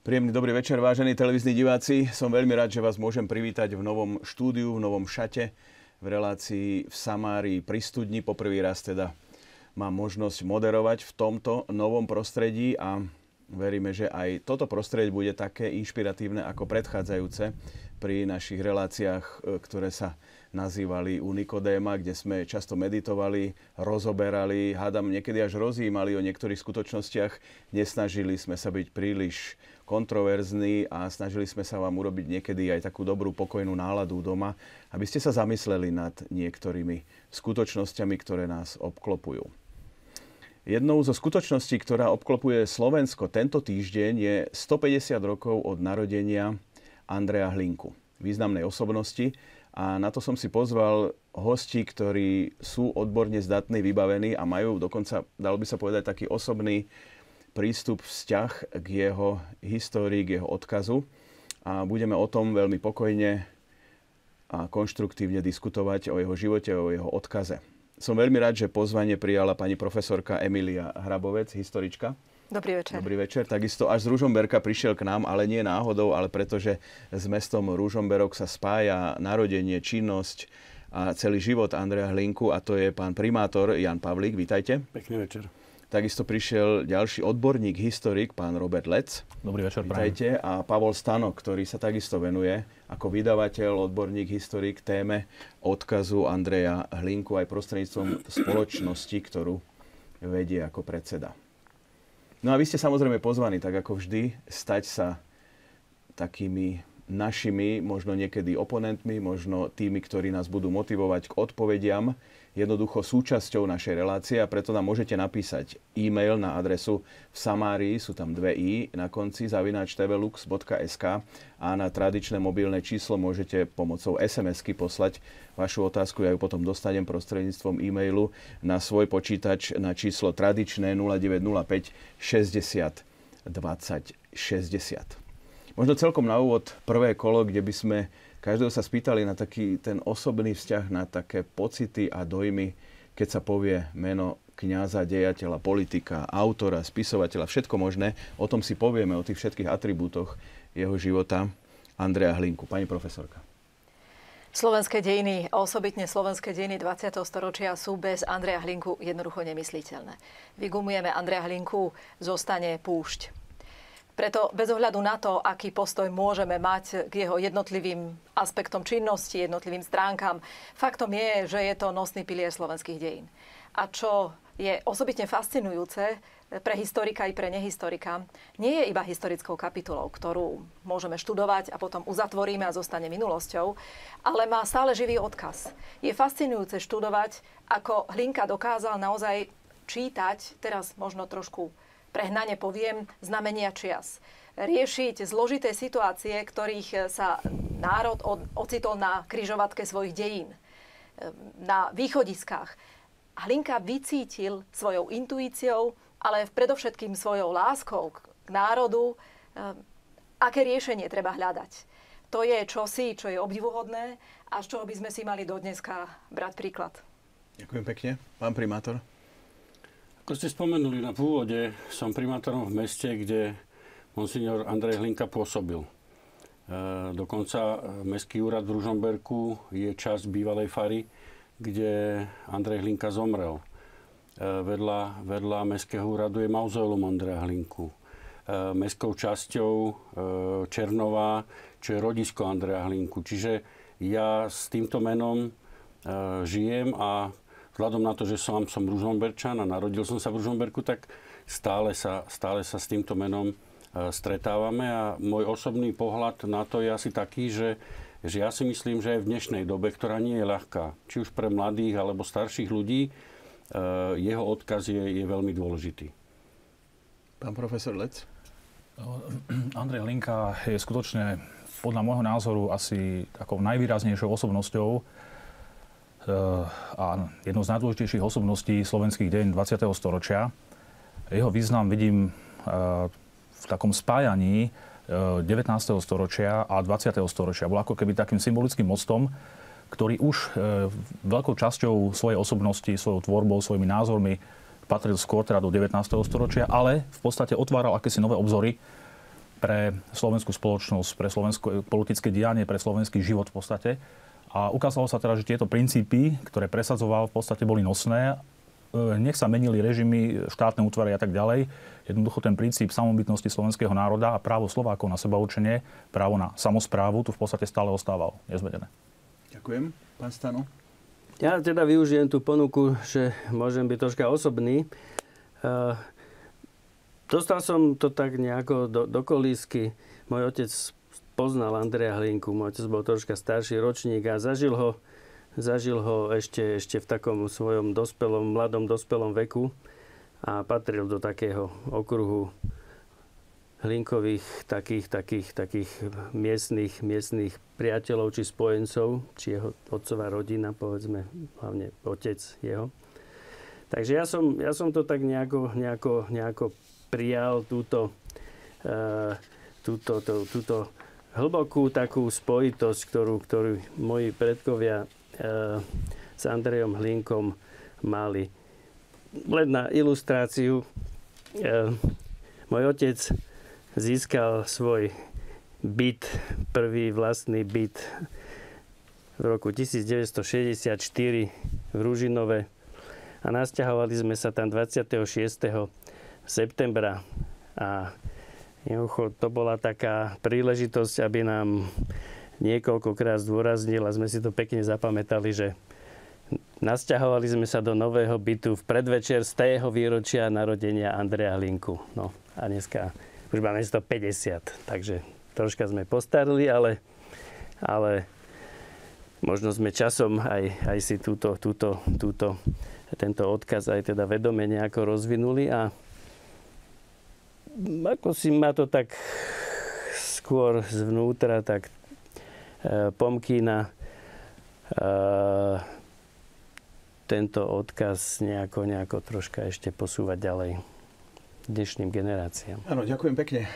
Príjemný dobrý večer, vážení televízni diváci. Som veľmi rád, že vás môžem privítať v novom štúdiu, v novom šate, v relácii v Samárii pri studni. Poprvý raz teda mám možnosť moderovať v tomto novom prostredí a veríme, že aj toto prostredie bude také inšpiratívne ako predchádzajúce pri našich reláciách, ktoré sa nazývali u Nikodéma, kde sme často meditovali, rozoberali, hádam niekedy až rozjímali o niektorých skutočnostiach. Nesnažili sme sa byť príliš kontroverzní a snažili sme sa vám urobiť niekedy aj takú dobrú pokojnú náladu doma, aby ste sa zamysleli nad niektorými skutočnosťami, ktoré nás obklopujú. Jednou zo skutočností, ktorá obklopuje Slovensko tento týždeň, je 150 rokov od narodenia Andreja Hlinku, významnej osobnosti. A na to som si pozval hostí, ktorí sú odborne zdatní, vybavení a majú dokonca, dalo by sa povedať, taký osobný prístup, vzťah k jeho histórii, k jeho odkazu. A budeme o tom veľmi pokojne a konštruktívne diskutovať o jeho živote, o jeho odkaze. Som veľmi rád, že pozvanie prijala pani profesorka Emília Hrabovec, historička. Dobrý večer. Dobrý večer. Takisto až z Ružomberka prišiel k nám, ale nie náhodou, ale pretože s mestom Ružomberok sa spája narodenie, činnosť a celý život Andreja Hlinku, a to je pán primátor Jan Pavlík. Vítajte. Pekný večer. Takisto prišiel ďalší odborník, historik, pán Robert Lec. Dobrý večer. Vítajte. A Pavol Stanok, ktorý sa takisto venuje ako vydavateľ, odborník, historik téme odkazu Andreja Hlinku aj prostredníctvom spoločnosti, ktorú vedie ako predseda. No a vy ste samozrejme pozvaní, tak ako vždy, stať sa takými našimi, možno niekedy oponentmi, možno tými, ktorí nás budú motivovať k odpovediam, jednoducho súčasťou našej relácie, a preto nám môžete napísať e-mail na adresu v Samárii, sú tam dve i na konci, @tvlux.sk, a na tradičné mobilné číslo môžete pomocou SMS-ky poslať vašu otázku. Ja ju potom dostanem prostredníctvom e-mailu na svoj počítač na číslo tradičné 0905 60 20 60. Možno celkom na úvod prvé kolo, kde by sme každého sa spýtali na taký ten osobný vzťah, na také pocity a dojmy, keď sa povie meno kňaza, dejateľa, politika, autora, spisovateľa, všetko možné. O tom si povieme, o tých všetkých atribútoch jeho života Andreja Hlinku. Pani profesorka. Slovenské dejiny, osobitne slovenské dejiny 20. storočia sú bez Andreja Hlinku jednoducho nemysliteľné. Vygumujeme Andreja Hlinku, zostane púšť. Preto bez ohľadu na to, aký postoj môžeme mať k jeho jednotlivým aspektom činnosti, jednotlivým stránkam, faktom je, že je to nosný pilier slovenských dejín. A čo je osobitne fascinujúce pre historika i pre nehistorika, nie je iba historickou kapitolou, ktorú môžeme študovať a potom uzatvoríme a zostane minulosťou, ale má stále živý odkaz. Je fascinujúce študovať, ako Hlinka dokázal naozaj čítať, teraz možno trošku prehnane poviem, znamenia čias. Riešiť zložité situácie, ktorých sa národ ocitol na križovatke svojich dejín, na východiskách. Hlinka vycítil svojou intuíciou, ale predovšetkým svojou láskou k národu, aké riešenie treba hľadať. To je čosi, čo je obdivuhodné a z čoho by sme si mali dodneska brať príklad. Ďakujem pekne. Pán primátor. Ako ste spomenuli na pôvode, som primátorom v meste, kde monsignor Andrej Hlinka pôsobil. Dokonca Mestský úrad v Ružomberku je časť bývalej fary, kde Andrej Hlinka zomrel. Vedľa Mestského úradu je mauzoleum Andreja Hlinku. Mestskou časťou Černová, čo je rodisko Andreja Hlinku. Čiže ja s týmto menom žijem a vzhľadom na to, že som Ružomberčan a narodil som sa v Ružomberku, tak stále sa s týmto menom stretávame a môj osobný pohľad na to je asi taký, že ja si myslím, že aj v dnešnej dobe, ktorá nie je ľahká, či už pre mladých alebo starších ľudí, jeho odkaz je veľmi dôležitý. Pán profesor Lec. Andrej Hlinka je skutočne podľa môjho názoru asi takou najvýraznejšou osobnosťou a jednou z najdôležitejších osobností slovenských dejín 20. storočia. Jeho význam vidím v takom spájaní 19. storočia a 20. storočia. Bol ako keby takým symbolickým mostom, ktorý už veľkou časťou svojej osobnosti, svojou tvorbou, svojimi názormi patril skôr teda do 19. storočia, ale v podstate otváral akési nové obzory pre slovenskú spoločnosť, pre slovenské politické dianie, pre slovenský život v podstate. A ukázalo sa teda, že tieto princípy, ktoré presadzoval, v podstate boli nosné. Nech sa menili režimy, štátne útvary a tak ďalej. Jednoducho ten princíp samobytnosti slovenského národa a právo Slovákov na sebaurčenie, právo na samosprávu tu v podstate stále ostával nezmenené. Ďakujem. Pán Stano? Ja teda využijem tú ponuku, že môžem byť troška osobný. Dostal som to tak nejako do kolísky. Môj otec poznal Andreja Hlinku. Môj otec bol troška starší ročník a zažil ho ešte v takom svojom mladom dospelom veku a patril do takého okruhu Hlinkových takých miestnych priateľov či spojencov, či jeho otcová rodina, povedzme, hlavne otec jeho. Takže ja som to tak nejako prijal túto hlbokú takú spojitosť, ktorú moji predkovia s Andrejom Hlinkom mali. Len na ilustráciu, môj otec získal svoj byt, prvý vlastný byt v roku 1964 v Ružinove a nasťahovali sme sa tam 26. septembra a to bola taká príležitosť, aby nám niekoľkokrát zdôraznil a sme si to pekne zapamätali, že nasťahovali sme sa do nového bytu v predvečer z tého výročia narodenia Andreja Hlinku. No a dneska už máme 150, takže troška sme postarili, ale možno sme časom aj si tento odkaz aj teda vedome nejako rozvinuli a ako si ma to tak skôr zvnútra tak pomkýna tento odkaz nejako troška ešte posúvať ďalej dnešným generáciám. Áno, ďakujem pekne.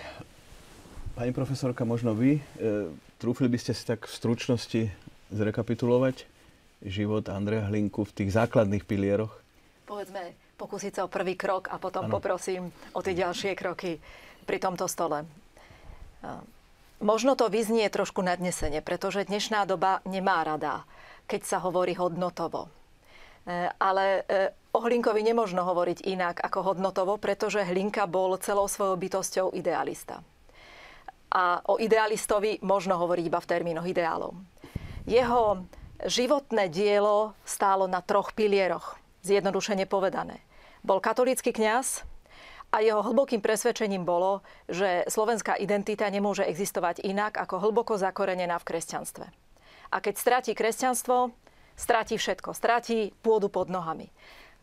Pani profesorka, možno vy, trúfli by ste si tak v stručnosti zrekapitulovať život Andreja Hlinku v tých základných pilieroch? Povedzme, pokúsiť sa o prvý krok a potom poprosím o tie ďalšie kroky pri tomto stole. Možno to vyznie trošku nadnesene, pretože dnešná doba nemá rada, keď sa hovorí hodnotovo. Ale o Hlinkovi nemožno hovoriť inak ako hodnotovo, pretože Hlinka bol celou svojou bytosťou idealista. A o idealistovi možno hovoriť iba v termínoch ideálov. Jeho životné dielo stálo na 3 pilieroch, zjednodušene povedané. Bol katolícky kňaz a jeho hlbokým presvedčením bolo, že slovenská identita nemôže existovať inak ako hlboko zakorenená v kresťanstve. A keď stratí kresťanstvo, stratí všetko. Stratí pôdu pod nohami.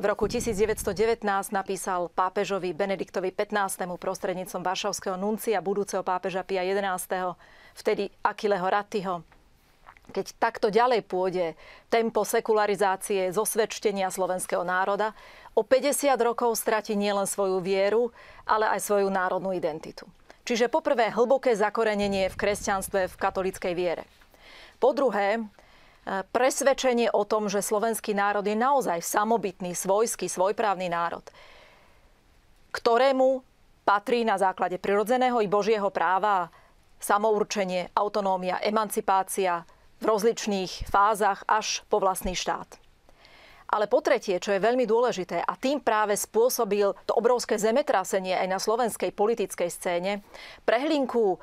V roku 1919 napísal pápežovi Benediktovi XV. Prostredníctvom varšavského nuncia budúceho pápeža Pia XI. Vtedy Achilleho Rattiho. Keď takto ďalej pôjde tempo sekularizácie, zosvedčenia slovenského národa, o 50 rokov stratí nielen svoju vieru, ale aj svoju národnú identitu. Čiže poprvé hlboké zakorenenie v kresťanstve, v katolíckej viere. Po druhé, presvedčenie o tom, že slovenský národ je naozaj samobytný, svojský, svojprávny národ, ktorému patrí na základe prirodzeného i Božieho práva samourčenie, autonómia, emancipácia v rozličných fázach až po vlastný štát. Ale po tretie, čo je veľmi dôležité, a tým práve spôsobil to obrovské zemetrasenie aj na slovenskej politickej scéne, pre Hlinku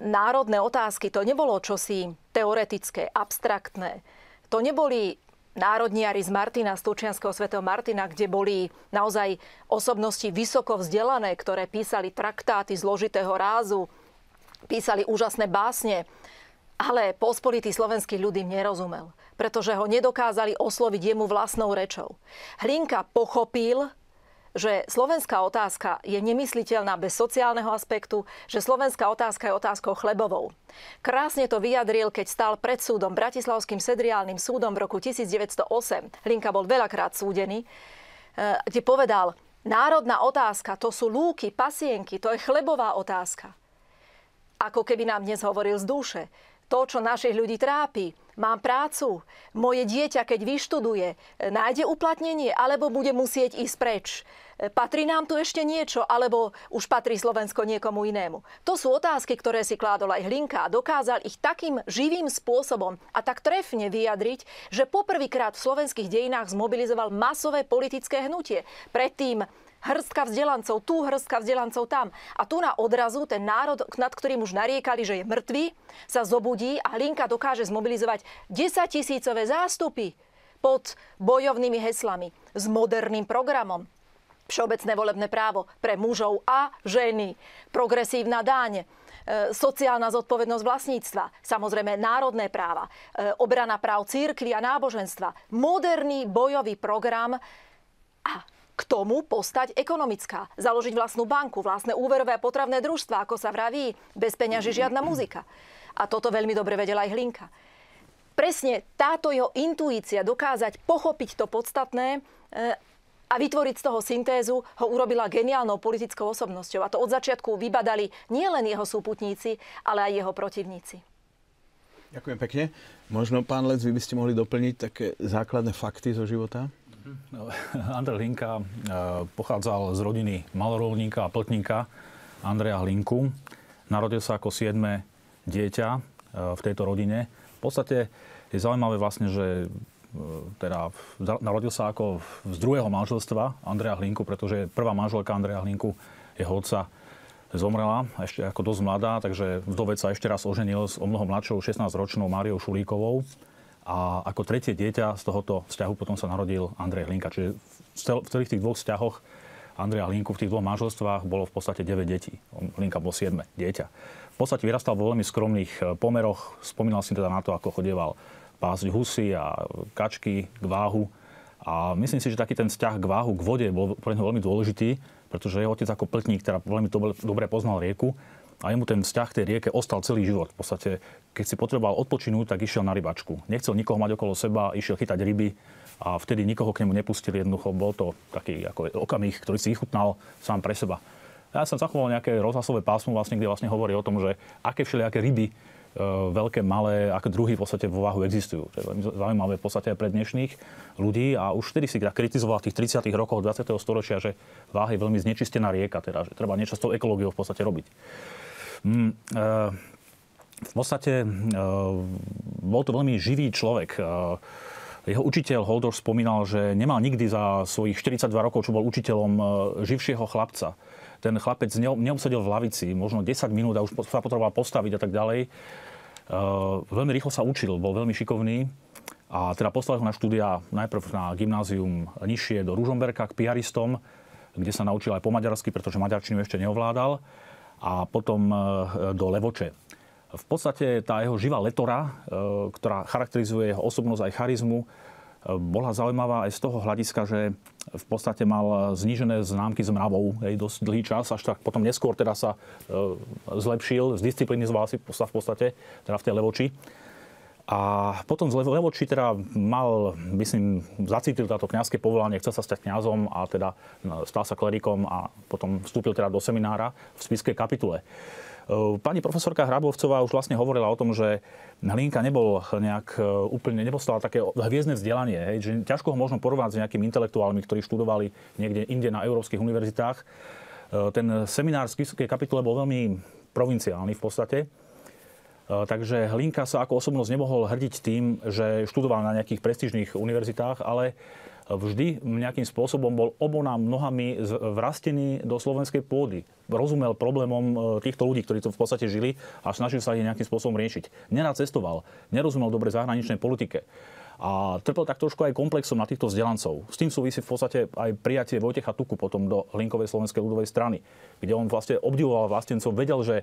národné otázky to nebolo čosi teoretické, abstraktné. To neboli národniari z Martina, z Turčianskeho svätého Martina, kde boli naozaj osobnosti vysoko vzdelané, ktoré písali traktáty zložitého rázu, písali úžasné básne, ale pospolitý slovenský ľud im nerozumel, pretože ho nedokázali osloviť jemu vlastnou rečou. Hlinka pochopil, že slovenská otázka je nemysliteľná bez sociálneho aspektu, že slovenská otázka je otázkou chlebovou. Krásne to vyjadril, keď stál pred súdom, Bratislavským sedriálnym súdom v roku 1908. Hlinka bol veľakrát súdený, kde povedal, národná otázka, to sú lúky, pasienky, to je chlebová otázka. Ako keby nám dnes hovoril z duše. to, čo našich ľudí trápi. Mám prácu, moje dieťa, keď vyštuduje, nájde uplatnenie, alebo bude musieť ísť preč. Patrí nám tu ešte niečo, alebo už patrí Slovensko niekomu inému? To sú otázky, ktoré si kládol aj Hlinka a dokázal ich takým živým spôsobom a tak trefne vyjadriť, že poprvýkrát v slovenských dejinách zmobilizoval masové politické hnutie. Predtým hrstka vzdelancov tu, hrstka vzdelancov tam. A tu na odrazu ten národ, nad ktorým už nariekali, že je mŕtvý, sa zobudí a Hlinka dokáže zmobilizovať 10 000-ové zástupy pod bojovnými heslami s moderným programom. Všeobecné volebné právo pre mužov a ženy, progresívna daň, sociálna zodpovednosť vlastníctva, samozrejme národné práva, obrana práv cirkvi a náboženstva, moderný bojový program a k tomu postať ekonomická. Založiť vlastnú banku, vlastné úverové a potravné družstva, ako sa vraví, bez peňaží žiadna muzika. A toto veľmi dobre vedel aj Hlinka. Presne táto jeho intuícia dokázať pochopiť to podstatné a vytvoriť z toho syntézu ho urobila geniálnou politickou osobnosťou. A to od začiatku vybadali nielen jeho súputníci, ale aj jeho protivníci. Ďakujem pekne. Možno, pán Lec, vy by ste mohli doplniť také základné fakty zo života? Andrej Hlinka pochádzal z rodiny malorolníka a plotníka Andreja Hlinku. Narodil sa ako 7. dieťa v tejto rodine. V podstate je zaujímavé vlastne, že teda narodil sa ako z druhého manželstva Andreja Hlinku, pretože prvá manželka Andreja Hlinku, jeho otca, zomrela ešte ako dosť mladá, takže vdovec sa ešte raz oženil s omnoho mladšou 16-ročnou Máriou Šulíkovou. A ako tretie dieťa z tohoto vzťahu potom sa narodil Andrej Hlinka. Čiže v celých tých dvoch vzťahoch Andreja Hlinku v tých dvoch manželstvách bolo v podstate 9 detí. Hlinka bol 7. dieťa. V podstate vyrastal vo veľmi skromných pomeroch. Spomínal si teda na to, ako chodieval pásť husy a kačky k váhu. A myslím si, že taký ten vzťah k váhu, k vode bol pre neho veľmi dôležitý, pretože jeho otec ako pltník teda veľmi dobre poznal rieku. A jemu ten vzťah k tej rieke ostal celý život. V podstate, keď si potreboval odpočinúť, tak išiel na rybačku. Nechcel nikoho mať okolo seba, išiel chytať ryby a vtedy nikoho k nemu nepustili. Jednoducho bol to taký ako okamih, ktorý si vychutnal sám pre seba. Ja som zachoval nejaké rozhlasové pásmo, kde vlastne hovorí o tom, že aké všelijaké ryby, veľké, malé, aké druhy v podstate vo váhu existujú. To je veľmi zaujímavé v podstate aj pre dnešných ľudí. A už vtedy si kritizoval v tých 30. rokoch 20. storočia, že Váh je veľmi znečistená rieka, teda, že treba niečo s tou ekológiou v podstate robiť. V podstate bol to veľmi živý človek. Jeho učiteľ Holdorf spomínal, že nemal nikdy za svojich 42 rokov, čo bol učiteľom, živšieho chlapca. Ten chlapec neobsedel v lavici, možno 10 minút a už sa potreboval postaviť a tak ďalej. Veľmi rýchlo sa učil, bol veľmi šikovný. A teda poslal ho na štúdia najprv na gymnázium nižšie do Ružomberka k piaristom, kde sa naučil aj po maďarsky, pretože maďarčinu ešte neovládal. A potom do Levoče. V podstate tá jeho živá letora, ktorá charakterizuje jeho osobnosť aj charizmu, bola zaujímavá aj z toho hľadiska, že v podstate mal znížené známky z mravou dosť dlhý čas, až tak potom neskôr teda sa zlepšil, zdisciplinizoval si sa v podstate teda v tej Levoči. A potom z Levoči teda mal, myslím, zacítil táto kňazské povolanie, chcel sa stať kňazom a teda stal sa klerikom a potom vstúpil teda do seminára v spišskej kapitule. Pani profesorka Hrabovcová už vlastne hovorila o tom, že Hlinka nebol nejak úplne, nedostal také hviezdne vzdelanie, že ťažko ho možno porovnať s nejakými intelektuálmi, ktorí študovali niekde inde na európskych univerzitách. Ten seminár v spišskej kapitule bol veľmi provinciálny v podstate. Takže Hlinka sa ako osobnosť nemohol hrdiť tým, že študoval na nejakých prestížnych univerzitách, ale vždy nejakým spôsobom bol oboma nohami vrastený do slovenskej pôdy. Rozumel problémom týchto ľudí, ktorí tu v podstate žili a snažil sa ich nejakým spôsobom riešiť. Nerad cestoval, nerozumel dobre zahraničnej politike. A trpel tak trošku aj komplexom na týchto vzdelancov. S tým súvisí v podstate aj prijatie Vojtecha Tuku potom do Hlinkovej slovenskej ľudovej strany, kde on vlastne obdivoval vlastencov, vedel, že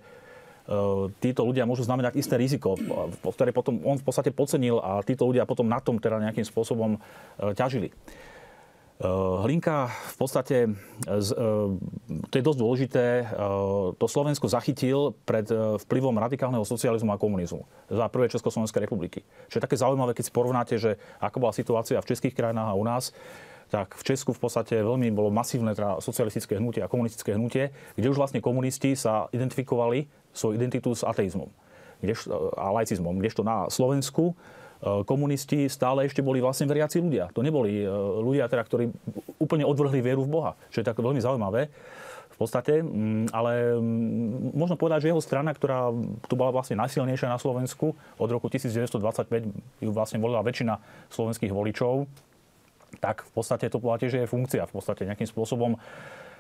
títo ľudia môžu znamenať isté riziko, ktoré potom on v podstate podcenil a títo ľudia potom na tom teda nejakým spôsobom ťažili. Hlinka v podstate, to je dosť dôležité, to Slovensko zachytil pred vplyvom radikálneho socializmu a komunizmu za prvé Československej republiky. Čo je také zaujímavé, keď si porovnáte, že ako bola situácia v českých krajinách a u nás, tak v Česku v podstate veľmi bolo masívne teda socialistické hnutie a komunistické hnutie, kde už vlastne komunisti sa identifikovali svoju identitu s ateizmom. a laicizmom, kdežto na Slovensku komunisti stále ešte boli vlastne veriaci ľudia. To neboli ľudia, teda, ktorí úplne odvrhli vieru v Boha, čo je tak veľmi zaujímavé v podstate. Ale možno povedať, že jeho strana, ktorá tu bola vlastne najsilnejšia na Slovensku od roku 1925, ju vlastne volila väčšina slovenských voličov, tak v podstate to bola tiež jej funkcia. V podstate nejakým spôsobom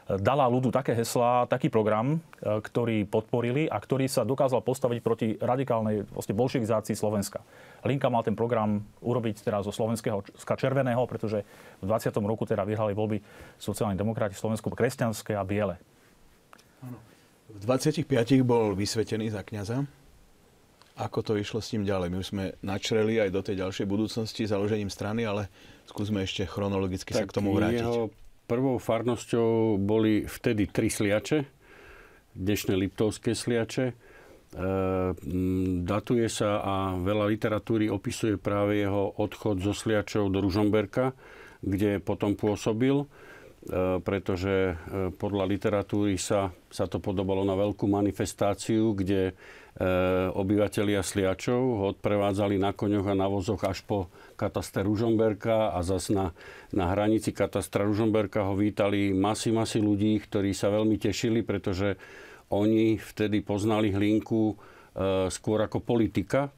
dala ľudu také heslá, taký program, ktorý podporili a ktorý sa dokázal postaviť proti radikálnej vlastne bolševizácii Slovenska. Hlinka mal ten program urobiť teraz zo slovenského červeného, pretože v 20. roku teda vyhrali voľby sociálni demokrati v Slovensku kresťanské a biele. V 25 bol vysvetený za kňaza. Ako to išlo s tým ďalej? My už sme načreli aj do tej ďalšej budúcnosti založením strany, ale skúsme ešte chronologicky sa k tomu vrátiť. Jeho prvou farnosťou boli vtedy 3 sliače, dnešné Liptovské sliače. Datuje sa a veľa literatúry opisuje práve jeho odchod zo Sliačov do Ružomberka, kde potom pôsobil, pretože podľa literatúry sa to podobalo na veľkú manifestáciu, kde obyvatelia Sliačov ho odprevádzali na koňoch a na vozoch až po kataster Ružomberka a zas na hranici katastra Ružomberka ho vítali masy ľudí, ktorí sa veľmi tešili, pretože oni vtedy poznali Hlinku skôr ako politika,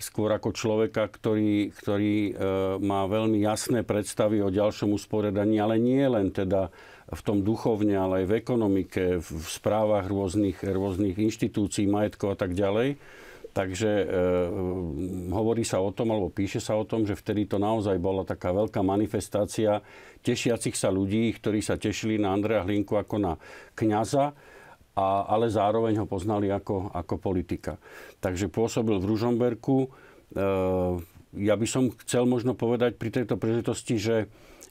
skôr ako človeka, ktorý má veľmi jasné predstavy o ďalšom usporiadaní, ale nie len teda v tom duchovne, ale aj v ekonomike, v správach rôznych inštitúcií, majetkov a tak ďalej. Takže hovorí sa o tom, alebo píše sa o tom, že vtedy to naozaj bola taká veľká manifestácia tešiacich sa ľudí, ktorí sa tešili na Andreja Hlinku ako na kňaza, ale zároveň ho poznali ako politika. Takže pôsobil v Ružomberku. Ja by som chcel možno povedať pri tejto príležitosti,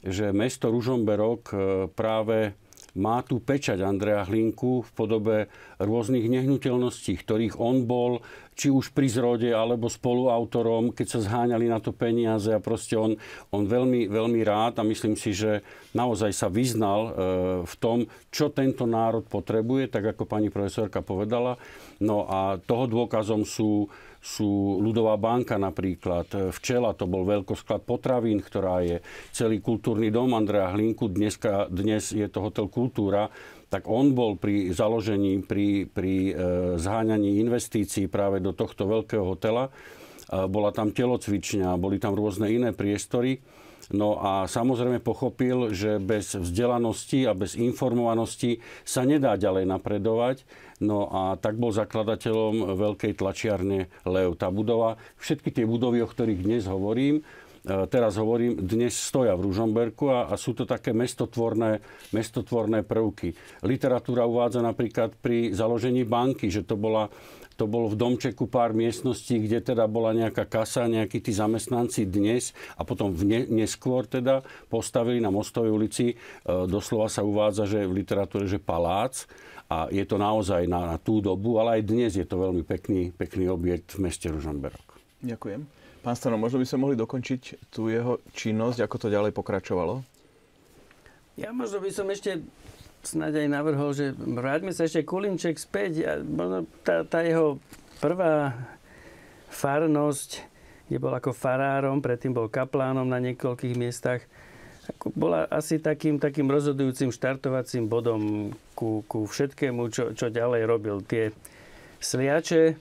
že mesto Ružomberok práve má tu pečať Andreja Hlinku v podobe rôznych nehnuteľností, ktorých on bol či už pri zrode, alebo spoluautorom, keď sa zháňali na to peniaze a proste on veľmi, veľmi rád a myslím si, že naozaj sa vyznal v tom, čo tento národ potrebuje, tak ako pani profesorka povedala. No a toho dôkazom sú Ľudová banka napríklad. Včela to bol veľkosklad potravín, ktorá je celý kultúrny dom Andreja Hlinku. Dnes je to hotel Kultúra. Tak on bol pri založení, pri zháňaní investícií práve do tohto veľkého hotela. Bola tam telocvičňa, boli tam rôzne iné priestory. No a samozrejme pochopil, že bez vzdelanosti a bez informovanosti sa nedá ďalej napredovať. No a tak bol zakladateľom veľkej tlačiarne Lev. Tá budova, všetky tie budovy, o ktorých dnes hovorím, dnes stoja v Ružomberku a sú to také mestotvorné prvky. Literatúra uvádza napríklad pri založení banky, že to bolo v domčeku pár miestností, kde teda bola nejaká kasa, nejakí tí zamestnanci dnes a potom neskôr teda postavili na Mostovej ulici. Doslova sa uvádza, že v literatúre, že palác. A je to naozaj na tú dobu, ale aj dnes je to veľmi pekný objekt v meste Ružomberok. Ďakujem. Pán Stano, možno by sme mohli dokončiť tú jeho činnosť, ako to ďalej pokračovalo? Ja možno by som ešte snáď aj navrhol, že vráťme sa ešte kulinček späť. Tá jeho prvá farnosť, kde bol ako farárom, predtým bol kaplánom na niekoľkých miestach, bola asi takým rozhodujúcim štartovacím bodom ku všetkému, čo ďalej robil. Tie sliače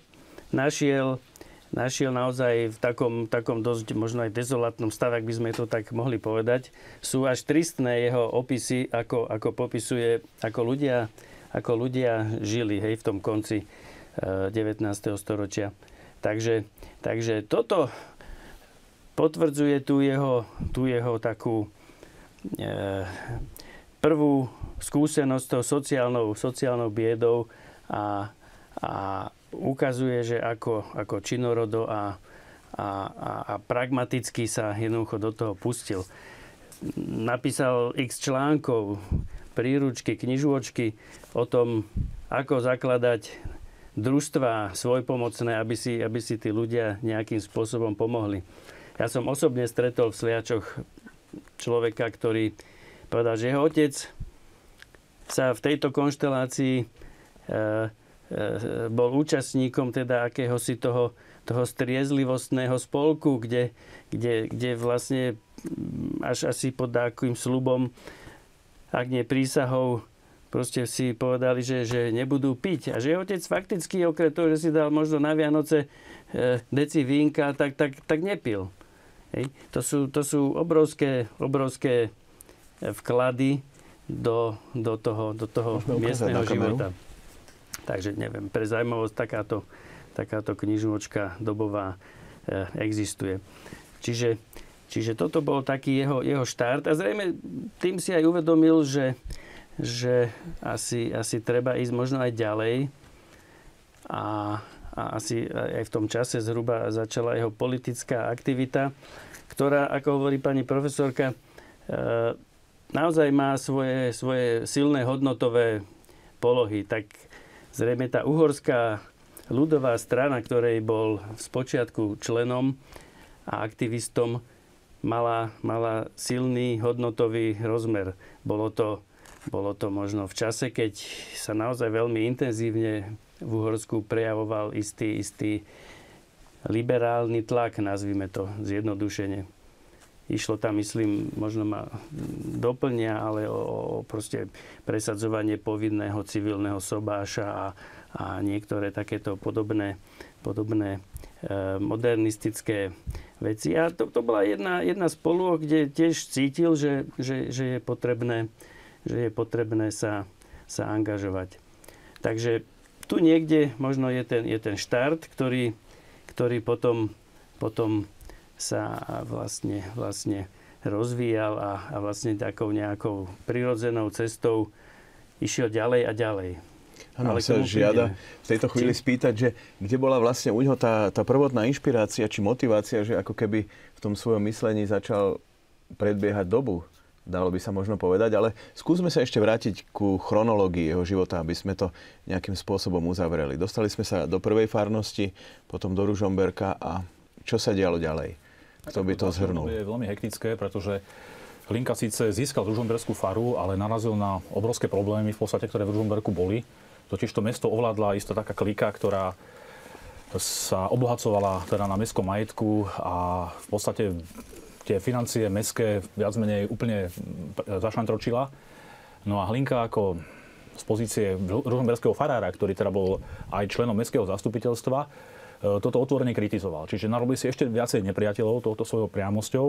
našiel naozaj v takom dosť možno aj dezolátnom stave, ak by sme to tak mohli povedať. Sú až tristné jeho opisy, ako popisuje, ako ľudia žili, hej, v tom konci 19. storočia. Takže toto potvrdzuje tú jeho takú prvú skúsenosť s tou sociálnou biedou a ukazuje, že ako činorodo a pragmaticky sa jednoducho do toho pustil. Napísal x článkov, príručky, knižôčky o tom, ako zakladať družstvá svojpomocné, aby si tí ľudia nejakým spôsobom pomohli. Ja som osobne stretol v Sliačoch človeka, ktorý povedal, že jeho otec sa v tejto konštelácii bol účastníkom teda akéhosi toho striezlivostného spolku, kde vlastne až asi pod takým sľubom, ak nie prísahou, proste si povedali, že nebudú piť. A že otec fakticky, okrem toho, že si dal možno na Vianoce deci vínka, tak nepil. Hej. To sú obrovské vklady do toho miestneho života. Takže neviem, pre zaujímavosť takáto knižočka dobová existuje. Čiže toto bol taký jeho štart. A zrejme tým si aj uvedomil, že asi treba ísť možno aj ďalej. A asi aj v tom čase zhruba začala jeho politická aktivita, ktorá, ako hovorí pani profesorka, naozaj má svoje silné hodnotové polohy. Tak zrejme tá uhorská ľudová strana, ktorej bol spočiatku členom a aktivistom, mala silný hodnotový rozmer. Bolo to možno v čase, keď sa naozaj veľmi intenzívne v Uhorsku prejavoval istý liberálny tlak, nazvime to zjednodušene. Išlo tam, myslím, možno ma doplnia, ale o proste presadzovanie povinného civilného sobáša a niektoré takéto podobné modernistické veci. A to bola jedna z polôch, kde tiež cítil, že je potrebné sa angažovať. Takže tu niekde možno je ten štart, ktorý potom sa vlastne rozvíjal a vlastne takou nejakou prirodzenou cestou išiel ďalej a ďalej. Áno, sa žiada v tejto chvíli spýtať, že kde bola vlastne u ňoho tá prvotná inšpirácia či motivácia, že ako keby v tom svojom myslení začal predbiehať dobu. Dalo by sa možno povedať, ale skúsme sa ešte vrátiť ku chronológii jeho života, aby sme to nejakým spôsobom uzavreli. Dostali sme sa do prvej farnosti, potom do Ružomberka a čo sa dialo ďalej? Kto by to zhrnul? Je veľmi hektické, pretože Hlinka síce získal Ružomberskú faru, ale narazil na obrovské problémy v podstate, ktoré v Ružomberku boli. Totiž to mesto ovládla isto taká klika, ktorá sa obohacovala teda na mestskom majetku a v podstate tie financie mestské viac menej úplne zašantročila. No a Hlinka ako z pozície ružomberského farára, ktorý teda bol aj členom mestského zastupiteľstva, toto otvorene kritizoval. Čiže narobili si ešte viacej nepriateľov touto svojou priamosťou.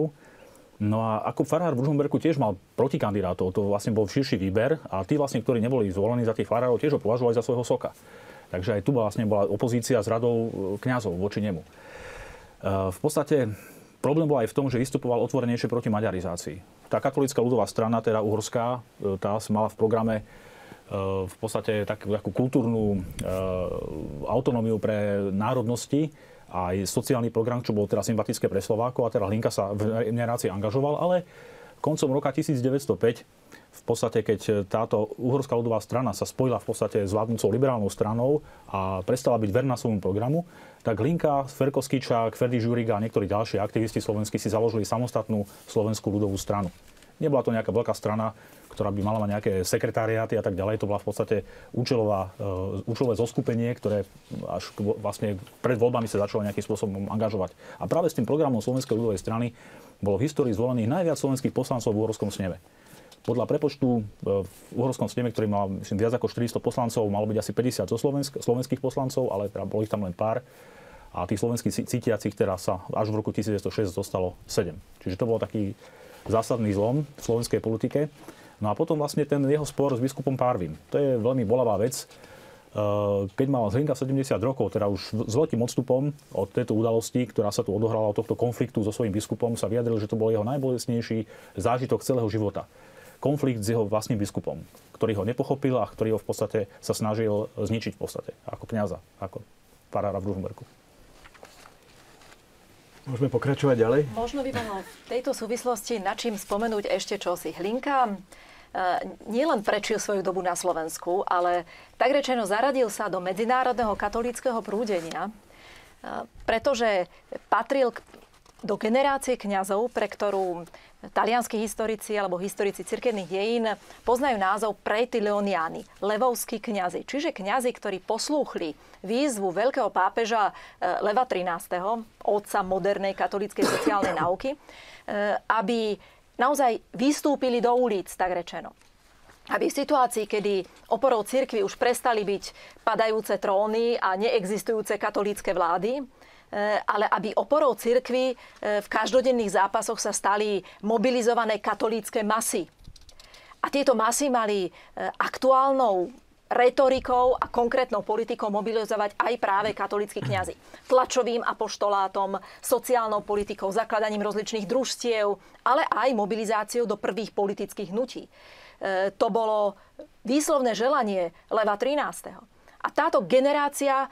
No a ako farár v Ružomberku tiež mal protikandidátov, to vlastne bol širší výber a tí vlastne, ktorí neboli zvolení za tých farárov, tiež ho považovali za svojho soka. Takže aj tu vlastne bola opozícia s radou kňazov voči nemu. V podstate problém bol aj v tom, že vystupoval otvorenejšie proti maďarizácii. Tá katolícka ľudová strana, teda uhorská, tá mala v programe v podstate takú kultúrnu autonómiu pre národnosti a aj sociálny program, čo bol teda sympatické pre Slovákov a teda Hlinka sa v generácii angažoval, ale koncom roka 1905 v podstate, keď táto uhorská ľudová strana sa spojila v podstate s vládnúcou liberálnou stranou a prestala byť verná svojmu programu, tak Hlinka, Ferko Skičák, Ferdy Žuriga a niektorí ďalší aktivisti slovenskí si založili samostatnú slovenskú ľudovú stranu. Nebola to nejaká veľká strana, ktorá by mala mať nejaké sekretariáty a tak ďalej. To bola v podstate účelové zoskupenie, ktoré až vlastne pred voľbami sa začalo nejakým spôsobom angažovať. A práve s tým programom Slovenskej ľudovej strany bolo v histórii zvolených najviac slovenských poslancov v Uhorskom sneme. Podľa prepočtu v Uhorskom sneme, ktorý mal myslím, viac ako 400 poslancov, malo byť asi 50 slovenských poslancov, ale teda bolo ich tam len pár. A tých slovenských cítiacich teda sa až v roku 1906 dostalo 7. Čiže to bol taký zásadný zlom v slovenskej politike. No a potom vlastne ten jeho spor s biskupom Párvim. To je veľmi bolavá vec. Keď mal Hlinka 70 rokov, teda už s veľkým odstupom od tejto udalosti, ktorá sa tu odohrala, od tohto konfliktu so svojím biskupom, sa vyjadril, že to bol jeho najbolestnejší zážitok celého života. Konflikt s jeho vlastným biskupom, ktorý ho nepochopil a ktorý ho v podstate sa snažil zničiť v podstate, ako kňaza, ako farára v Ružomberku. Môžeme pokračovať ďalej? Možno by bolo v tejto súvislosti na čím spomenúť ešte čosi. Hlinka nielen prečil svoju dobu na Slovensku, ale tak rečeno zaradil sa do medzinárodného katolíckeho prúdenia, pretože patril k do generácie kňazov, pre ktorú talianskí historici alebo historici cirkevných dejín poznajú názov praetilioniani, levovskí kňazi. Čiže kňazi, ktorí poslúchli výzvu veľkého pápeža Leva XIII., otca modernej katolíckej sociálnej nauky, aby naozaj vystúpili do ulic, tak rečeno. Aby v situácii, kedy oporou cirkvi už prestali byť padajúce tróny a neexistujúce katolícke vlády, ale aby oporou cirkvi v každodenných zápasoch sa stali mobilizované katolícke masy. A tieto masy mali aktuálnou retorikou a konkrétnou politikou mobilizovať aj práve katolícki kňazi. Tlačovým apoštolátom, sociálnou politikou, zakladaním rozličných družstiev, ale aj mobilizáciou do prvých politických hnutí. To bolo výslovné želanie Leva XIII. A táto generácia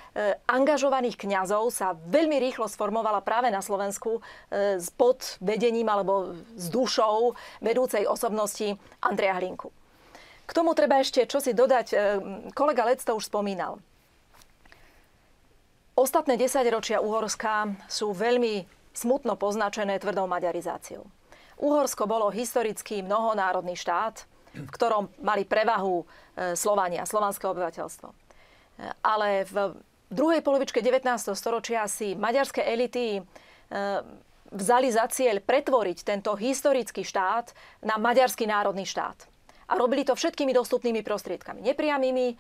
angažovaných kňazov sa veľmi rýchlo sformovala práve na Slovensku pod vedením alebo s dušou vedúcej osobnosti Andreja Hlinku. K tomu treba ešte čosi dodať. Kolega Lec to už spomínal. Ostatné 10 ročia Uhorska sú veľmi smutno poznačené tvrdou maďarizáciou. Uhorsko bolo historicky mnohonárodný štát, v ktorom mali prevahu Slovania, slovanské obyvateľstvo. Ale v druhej polovičke 19. storočia si maďarské elity vzali za cieľ pretvoriť tento historický štát na maďarský národný štát. A robili to všetkými dostupnými prostriedkami. Nepriamými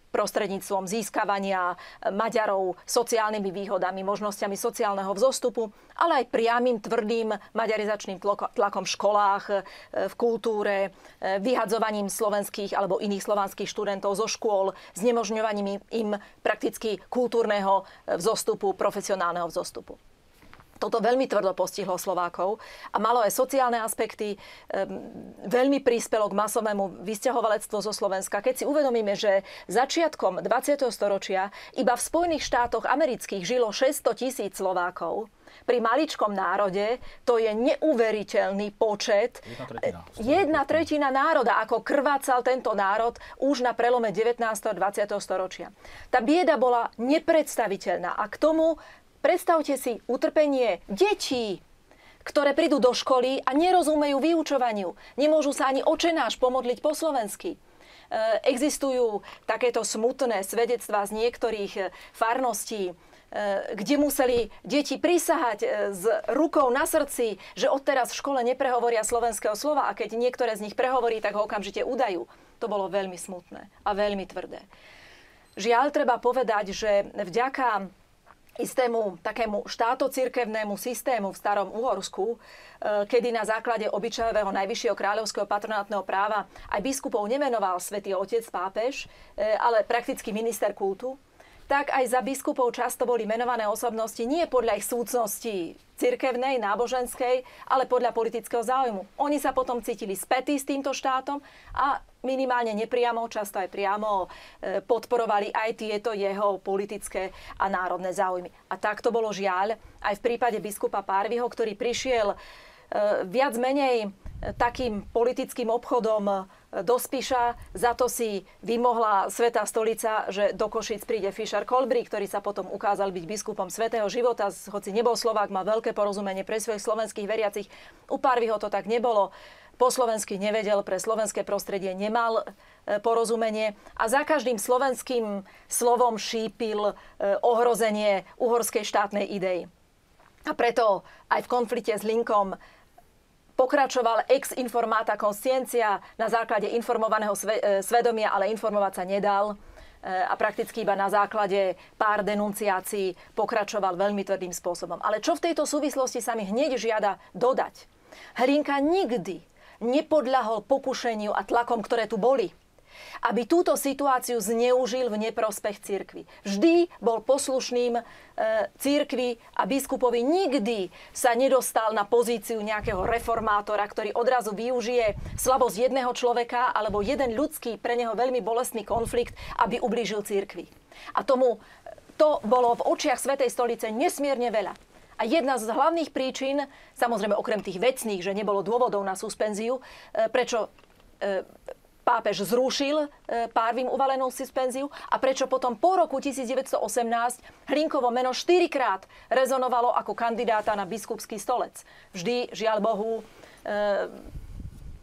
prostredníctvom získavania Maďarov sociálnymi výhodami, možnosťami sociálneho vzostupu, ale aj priamym tvrdým maďarizačným tlakom v školách, v kultúre, vyhadzovaním slovenských alebo iných slovanských študentov zo škôl, znemožňovaním im prakticky kultúrneho vzostupu, profesionálneho vzostupu. Toto veľmi tvrdo postihlo Slovákov a malo aj sociálne aspekty. Veľmi prispelo k masovému vysťahovalectvu zo Slovenska. Keď si uvedomíme, že začiatkom 20. storočia iba v Spojených štátoch amerických žilo 600 000 Slovákov, pri maličkom národe to je neuveriteľný počet. 1/3 národa, ako krvácal tento národ už na prelome 19. a 20. storočia. Tá bieda bola nepredstaviteľná a k tomu predstavte si utrpenie detí, ktoré prídu do školy a nerozumejú vyučovaniu. Nemôžu sa ani Otčenáš pomodliť po slovensky. Existujú takéto smutné svedectvá z niektorých farností, kde museli deti prisahať s rukou na srdci, že odteraz v škole neprehovoria slovenského slova a keď niektoré z nich prehovorí, tak ho okamžite udajú. To bolo veľmi smutné a veľmi tvrdé. Žiaľ, treba povedať, že vďaka istému takému štátocirkevnému systému v starom Uhorsku, kedy na základe obyčajového najvyššieho kráľovského patronátneho práva aj biskupov nemenoval svätý otec pápež, ale prakticky minister kultu, tak aj za biskupov často boli menované osobnosti nie podľa ich súcnosti cirkevnej, náboženskej, ale podľa politického záujmu. Oni sa potom cítili spätí s týmto štátom a minimálne nepriamo, často aj priamo podporovali aj tieto jeho politické a národné záujmy. A tak to bolo žiaľ aj v prípade biskupa Párviho, ktorý prišiel viac menej takým politickým obchodom do Spiša. Za to si vymohla Svätá stolica, že do Košíc príde Fischer Kolbry, ktorý sa potom ukázal byť biskupom Svätého života. Hoci nebol Slovák, má veľké porozumenie pre svojich slovenských veriacich. U Párviho to tak nebolo. Po slovensky nevedel, pre slovenské prostredie nemal porozumenie a za každým slovenským slovom šípil ohrozenie uhorskej štátnej idei. A preto aj v konflikte s Hlinkom pokračoval ex informata conscientia na základe informovaného svedomia, ale informovať sa nedal a prakticky iba na základe pár denunciácií pokračoval veľmi tvrdým spôsobom. Ale čo v tejto súvislosti sa mi hneď žiada dodať? Hlinka nikdy nepodľahol pokušeniu a tlakom, ktoré tu boli, aby túto situáciu zneužil v neprospech cirkvi. Vždy bol poslušným cirkvi a biskupovi. Nikdy sa nedostal na pozíciu nejakého reformátora, ktorý odrazu využije slabosť jedného človeka alebo jeden ľudský, pre neho veľmi bolestný konflikt, aby ublížil cirkvi. A to bolo v očiach Svätej stolice nesmierne veľa. A jedna z hlavných príčin, samozrejme okrem tých vecných, že nebolo dôvodov na suspenziu, prečo pápež zrušil Párvim uvalenú suspenziu a prečo potom po roku 1918 Hlinkovo meno 4-krát rezonovalo ako kandidáta na biskupský stolec. Vždy, žiaľ Bohu,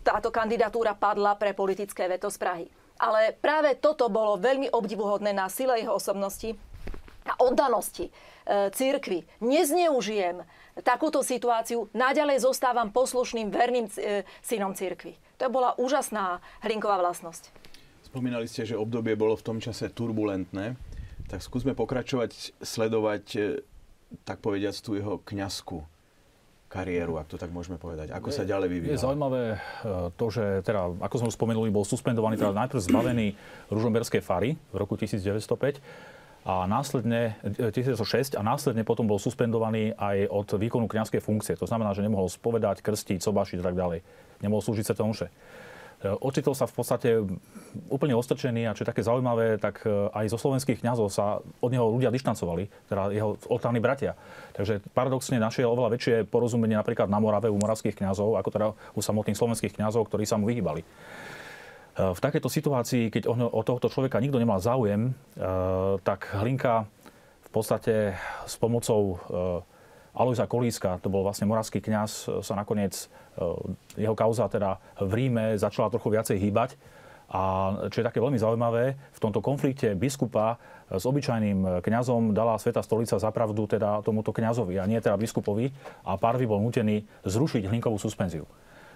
táto kandidatúra padla pre politické veto z Prahy. Ale práve toto bolo veľmi obdivuhodné na sile jeho osobnosti a oddanosti cirkvi. Nezneužijem takúto situáciu, naďalej zostávam poslušným, verným synom cirkvi. To bola úžasná Hlinková vlastnosť. Spomínali ste, že obdobie bolo v tom čase turbulentné. Tak skúsme pokračovať, sledovať, tak povediac, tú jeho kňazskú kariéru, ak to tak môžeme povedať. Ako sa ďalej vyvíjal? Je zaujímavé to, že teda, ako sme už spomenuli, bol suspendovaný, teda najprv zbavený ružomberskej fary v roku 1905 a následne 1906 a následne potom bol suspendovaný aj od výkonu kňazskej funkcie. To znamená, že nemohol spovedať, krstiť, sobašiť a tak ďalej. Nemohol slúžiť sväté omše. Ocitol sa v podstate úplne ostrčený a čo je také zaujímavé, tak aj zo slovenských kňazov sa od neho ľudia dištancovali, teda jeho oltárni bratia. Takže paradoxne našiel oveľa väčšie porozumenie napríklad na Morave u moravských kňazov, ako teda u samotných slovenských kňazov, ktorí sa mu vyhýbali. V takejto situácii, keď o tohto človeka nikto nemal záujem, tak Hlinka v podstate s pomocou Alojza Kolíska, to bol vlastne moravský kňaz, sa nakoniec jeho kauza teda v Ríme začala trochu viacej hýbať. A čo je také veľmi zaujímavé, v tomto konflikte biskupa s obyčajným kňazom dala Svätá stolica za pravdu teda tomuto kňazovi a nie teda biskupovi a Párvi bol nútený zrušiť Hlinkovú suspenziu.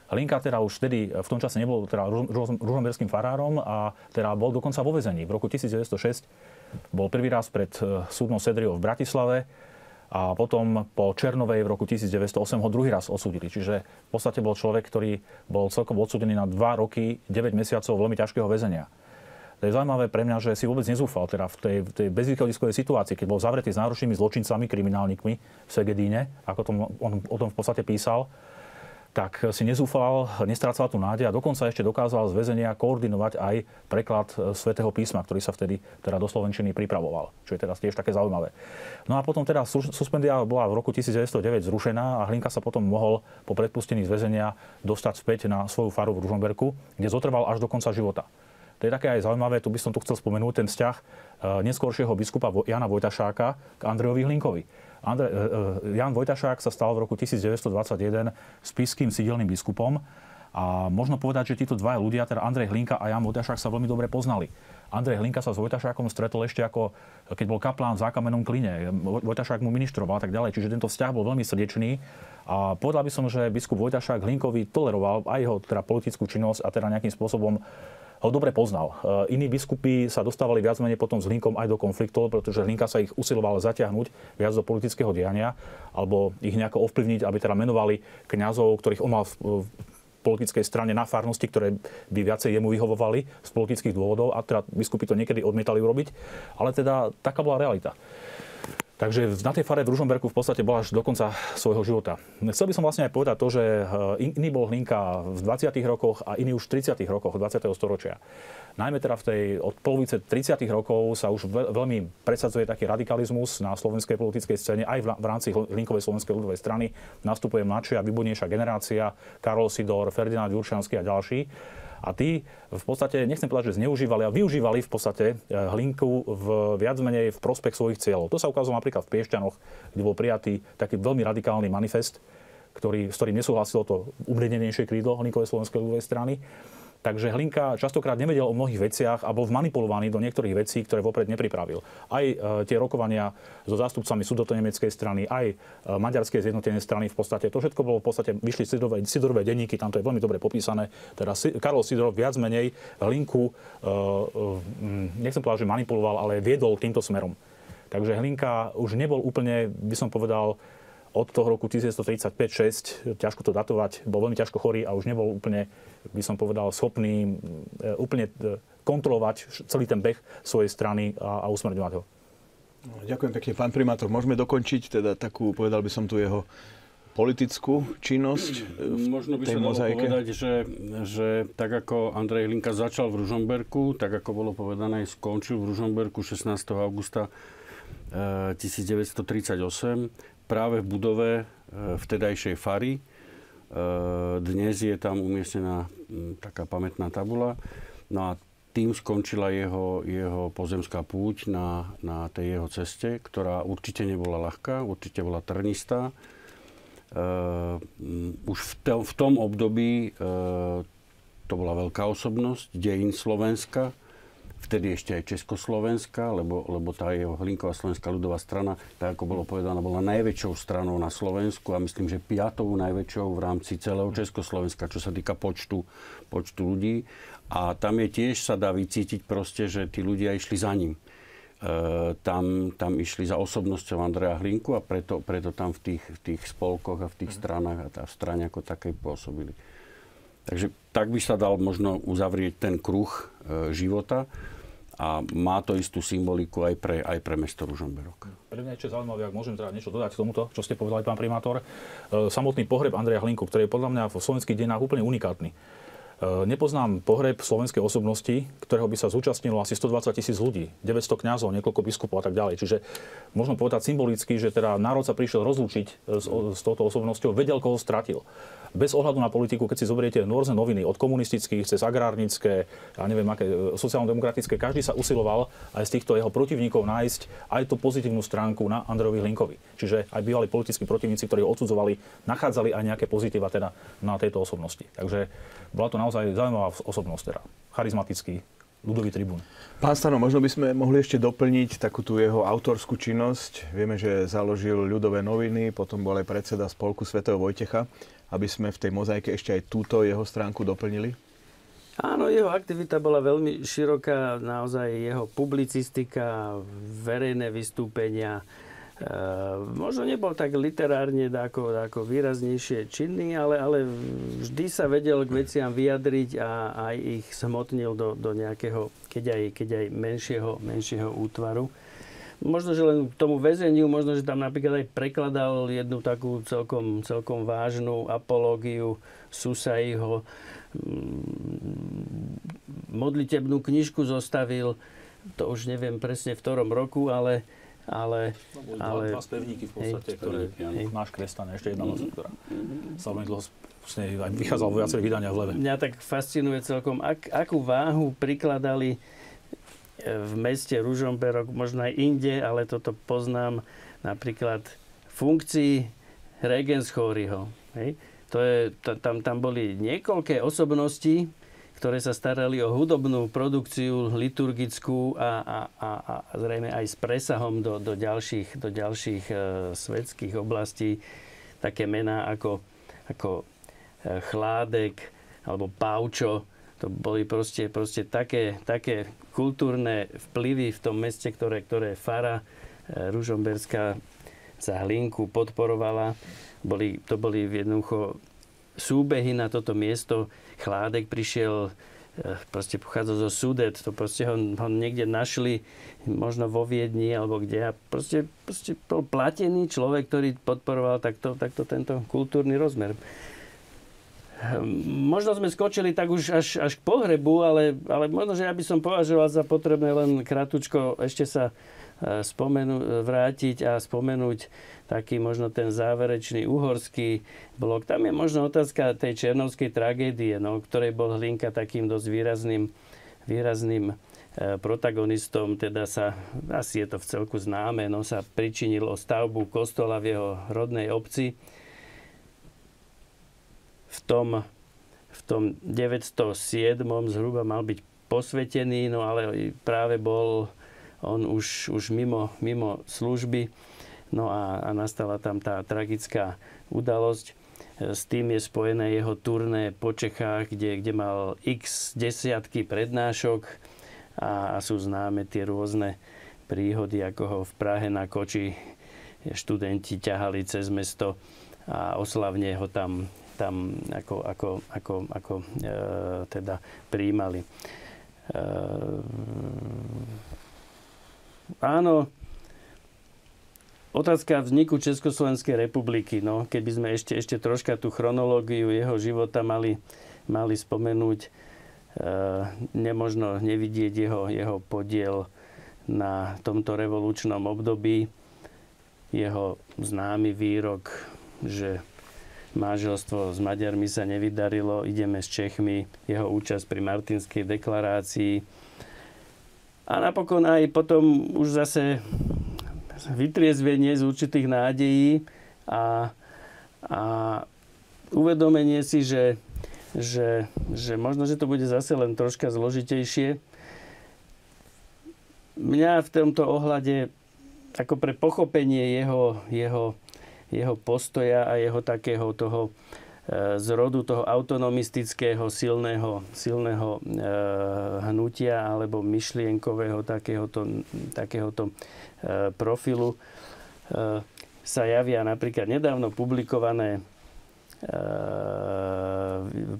Hlinka teda už vtedy v tom čase nebol teda ružomberským farárom a teda bol dokonca vo väzení. V roku 1906 bol prvý raz pred súdnou Sedriou v Bratislave a potom po Černovej v roku 1908 ho druhý raz odsúdili. Čiže v podstate bol človek, ktorý bol celkom odsúdený na 2 roky, 9 mesiacov veľmi ťažkého väzenia. To je zaujímavé pre mňa, že si vôbec nezúfal teda v tej bezvýchodiskovej situácii, keď bol zavretý s náročnými zločincami, kriminálnikmi v Segedíne, ako on o tom v podstate písal, tak si nezúfal, nestrácal tú nádej a dokonca ešte dokázal z väzenia koordinovať aj preklad Svätého písma, ktorý sa vtedy teda do slovenčiny pripravoval, čo je teraz tiež také zaujímavé. No a potom teda suspendia bola v roku 1909 zrušená a Hlinka sa potom mohol po predpustení z väzenia dostať späť na svoju faru v Ružomberku, kde zotrval až do konca života. To je také aj zaujímavé, tu by som tu chcel spomenúť ten vzťah neskoršieho biskupa Jana Vojtašáka k Andrejovi Hlinkovi. Jan Vojtašák sa stal v roku 1921 spišským sídelným biskupom a možno povedať, že títo dvaja ľudia, teda Andrej Hlinka a Jan Vojtašák, sa veľmi dobre poznali. Andrej Hlinka sa s Vojtašákom stretol ešte ako keď bol kaplán v Zákamennom Kline. Vojtašák mu ministroval a tak ďalej, čiže tento vzťah bol veľmi srdečný a povedal by som, že biskup Vojtašák Hlinkovi toleroval aj jeho teda politickú činnosť a teda nejakým spôsobom ho dobre poznal. Iní biskupy sa dostávali viac menej potom s Hlinkom aj do konfliktov, pretože Hlinka sa ich usiloval zatiahnuť viac do politického diania alebo ich nejako ovplyvniť, aby teda menovali kňazov, ktorých on mal v politickej strane na farnosti, ktoré by viacej jemu vyhovovali z politických dôvodov a teda biskupy to niekedy odmietali urobiť, ale teda taká bola realita. Takže na tej fare v Ružomberku v podstate bola až do konca svojho života. Chcel by som vlastne aj povedať to, že iný bol Hlinka v 20. rokoch a iný už v 30. rokoch 20. storočia. Najmä teda od polovice 30. rokov sa už veľmi predsadzuje taký radikalizmus na slovenskej politickej scéne, aj v rámci Hlinkovej slovenskej ľudovej strany. Nastupuje mladšia, vybudnejšia generácia, Karol Sidor, Ferdinand Ďurčiansky a ďalší. A tí v podstate, nechcem povedať, že zneužívali a využívali v podstate Hlinku viac menej v prospech svojich cieľov. To sa ukázalo napríklad v Piešťanoch, kde bol prijatý taký veľmi radikálny manifest, s ktorým nesúhlasilo to umrienenejšie krídlo Hlinkovej slovenskej ľudovej strany. Takže Hlinka častokrát nevedel o mnohých veciach a bol vmanipulovaný do niektorých vecí, ktoré vopred nepripravil. Aj tie rokovania so zástupcami sudetonemeckej strany, aj maďarskej zjednotenej strany v podstate. To všetko bolo v podstate, vyšli Sidorové denníky, tam to je veľmi dobre popísané. Teda Karol Sidor viac menej Hlinku, nechcem povedať, že manipuloval, ale viedol týmto smerom. Takže Hlinka už nebol úplne, by som povedal, od toho roku 1935-6, ťažko to datovať, bol veľmi ťažko chorý a už nebol úplne, by som povedal, schopný úplne kontrolovať celý ten beh svojej strany a usmerňovať ho. Ďakujem pekne, pán primátor. Môžeme dokončiť teda takú, povedal by som tu jeho politickú činnosť možno by tej sa dalo mozaike? povedať, že tak ako Andrej Hlinka začal v Ružomberku, tak ako bolo povedané, skončil v Ružomberku 16. augusta 1938 práve v budove vtedajšej fary. Dnes je tam umiestnená taká pamätná tabula. No a tým skončila jeho pozemská púť na tej jeho ceste, ktorá určite nebola ľahká, určite bola trnistá. Už v tom období to bola veľká osobnosť dejín Slovenska, vtedy ešte aj Československa, lebo tá jeho Hlinková slovenská ľudová strana, tak ako bolo povedané, bola najväčšou stranou na Slovensku a myslím, že 5. najväčšou v rámci celého Československa, čo sa týka počtu ľudí. A tam je tiež sa dá vycítiť proste, že tí ľudia išli za ním. Tam išli za osobnosťou Andreja Hlinku a preto tam v tých spolkoch a v tých stranách a v strane ako takej pôsobili. Takže tak by sa dal možno uzavrieť ten kruh života a má to istú symboliku aj pre mesto Ružomberok. Pre mňa je zaujímavé, ak môžem teda niečo dodať k tomuto, čo ste povedali, pán primátor. Samotný pohreb Andreja Hlinku, ktorý je podľa mňa v slovenských dejinách úplne unikátny. Nepoznám pohreb slovenskej osobnosti, ktorého by sa zúčastnilo asi 120 000 ľudí, 900 kňazov, niekoľko biskupov a tak ďalej. Čiže môžem povedať symbolicky, že teda národ sa prišiel rozlúčiť s touto osobnosťou, vedel, koho stratil. Bez ohľadu na politiku, keď si zoberiete rôzne noviny, od komunistických cez agrárnické, ja neviem aké, sociálno-demokratické, každý sa usiloval aj z týchto jeho protivníkov nájsť aj tú pozitívnu stránku na Andrejovi Hlinkovi. Čiže aj bývalí politickí protivníci, ktorí ho odsudzovali, nachádzali aj nejaké pozitíva teda na tejto osobnosti. Takže bola to naozaj zaujímavá osobnosť, teda charizmatický ľudový tribún. Pán Stano, možno by sme mohli ešte doplniť takú tú jeho autorskú činnosť. Vieme, že založil Ľudové noviny, potom bol aj predseda Spolku svätého Vojtecha. Aby sme v tej mozaike ešte aj túto jeho stránku doplnili? Áno, jeho aktivita bola veľmi široká, naozaj jeho publicistika, verejné vystúpenia. Možno nebol tak literárne ako výraznejšie činný, ale vždy sa vedel k veciam vyjadriť a aj ich zhmotnil do nejakého, keď aj menšieho útvaru. Možno, že len k tomu väzeniu, možno, že tam napríklad aj prekladal jednu takú celkom vážnu apológiu Susaiho. Modlitebnú knižku zostavil, to už neviem presne v ktorom roku, ale dva spevníky v podstate, ktoré máš Kresťania, ešte jedna loď, ktorá sa veľmi dlho vychádzala vo viacerých vydaniach v leve. Mňa tak fascinuje celkom, akú váhu prikladali v meste Ružomberok, možno aj inde, ale toto poznám napríklad funkcii Regenschóriho. Tam boli niekoľké osobnosti, ktoré sa starali o hudobnú produkciu liturgickú a zrejme aj s presahom do ďalších svetských oblastí. Také mená ako Chládek alebo Pavčo. To boli proste také kultúrne vplyvy v tom meste, ktoré fara ružomberská za Hlinku podporovala. To boli jednoducho súbehy na toto miesto. Chládek prišiel, proste pochádzal zo Sudet, to proste ho niekde našli, možno vo Viedni alebo kde. A proste bol platený človek, ktorý podporoval takto tento kultúrny rozmer. Možno sme skočili tak už až k pohrebu, ale možno, že ja by som považoval za potrebné len kratučko ešte sa vrátiť a spomenúť taký možno ten záverečný uhorský blok. Tam je možno otázka tej černovskej tragédie, ktorej bol Hlinka takým dosť výrazným protagonistom, teda asi je to v celku známe, sa pričinil o stavbu kostola v jeho rodnej obci. V tom 907. zhruba mal byť posvetený, ale práve bol on už mimo služby. No a nastala tam tá tragická udalosť. S tým je spojené jeho turné po Čechách, kde mal x desiatky prednášok a sú známe tie rôzne príhody, ako ho v Prahe na koči študenti ťahali cez mesto a oslavne ho tam teda prijímali. Áno, otázka vzniku Československej republiky. Keby sme ešte troška tú chronológiu jeho života mali spomenúť, nemožno nevidieť jeho podiel na tomto revolučnom období. Jeho známy výrok, že manželstvo s Maďarmi sa nevydarilo, ideme s Čechmi, jeho účasť pri Martinskej deklarácii. A napokon aj potom už zase vytriezvenie z určitých nádejí a uvedomenie si, že možno, že to bude zase len troška zložitejšie. Mňa v tomto ohľade, ako pre pochopenie jeho postoja a jeho takého toho zrodu, toho autonomistického, silného hnutia alebo myšlienkového takéhoto profilu sa javia napríklad nedávno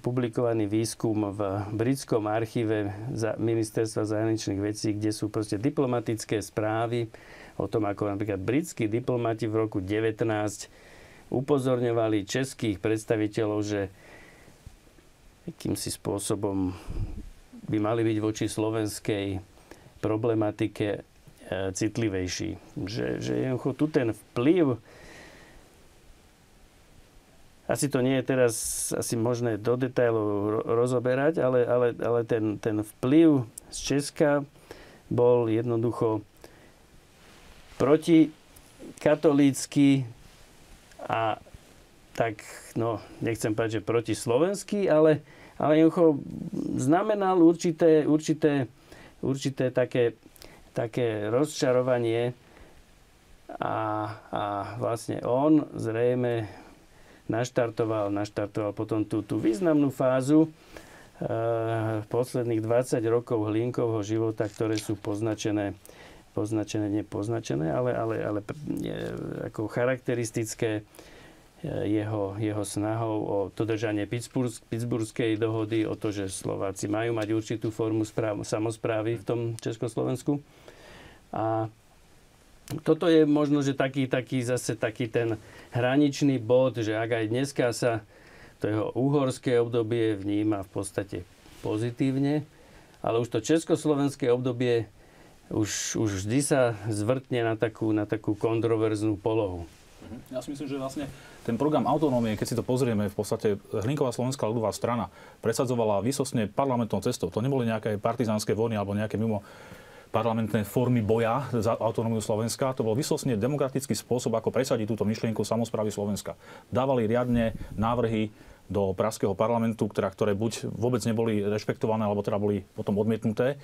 publikovaný výskum v britskom archíve ministerstva zahraničných vecí, kde sú proste diplomatické správy o tom, ako napríklad britskí diplomati v roku 19 upozorňovali českých predstaviteľov, že akýmsi spôsobom by mali byť voči slovenskej problematike citlivejší. Že jednoducho tu ten vplyv, asi to nie je teraz asi možné do detailov rozoberať, ale ten vplyv z Česka bol jednoducho protikatolícky a tak, no, nechcem povedať, že protislovenský, ale jednoducho znamenal určité také rozčarovanie a vlastne on zrejme naštartoval potom tú významnú fázu posledných 20 rokov Hlinkovho života, ktoré sú nepoznačené, ale ako charakteristické jeho snahou o dodržanie Pittsburghskej dohody, o to, že Slováci majú mať určitú formu samosprávy v tom Československu. A toto je možno, že taký ten hraničný bod, že ak aj dneska sa to jeho uhorské obdobie vníma v podstate pozitívne, ale už to československé obdobie už vždy sa zvrtne na takú kontroverznú polohu. Ja si myslím, že vlastne ten program autonómie, keď si to pozrieme, v podstate Hlinková slovenská ľudová strana presadzovala výsostne parlamentnou cestou. To neboli nejaké partizánske vojny alebo nejaké mimo parlamentné formy boja za autonómiu Slovenska. To bol výsostne demokratický spôsob, ako presadiť túto myšlienku samosprávy Slovenska. Dávali riadne návrhy do pražského parlamentu, ktoré buď vôbec neboli rešpektované, alebo teda boli potom odmietnuté.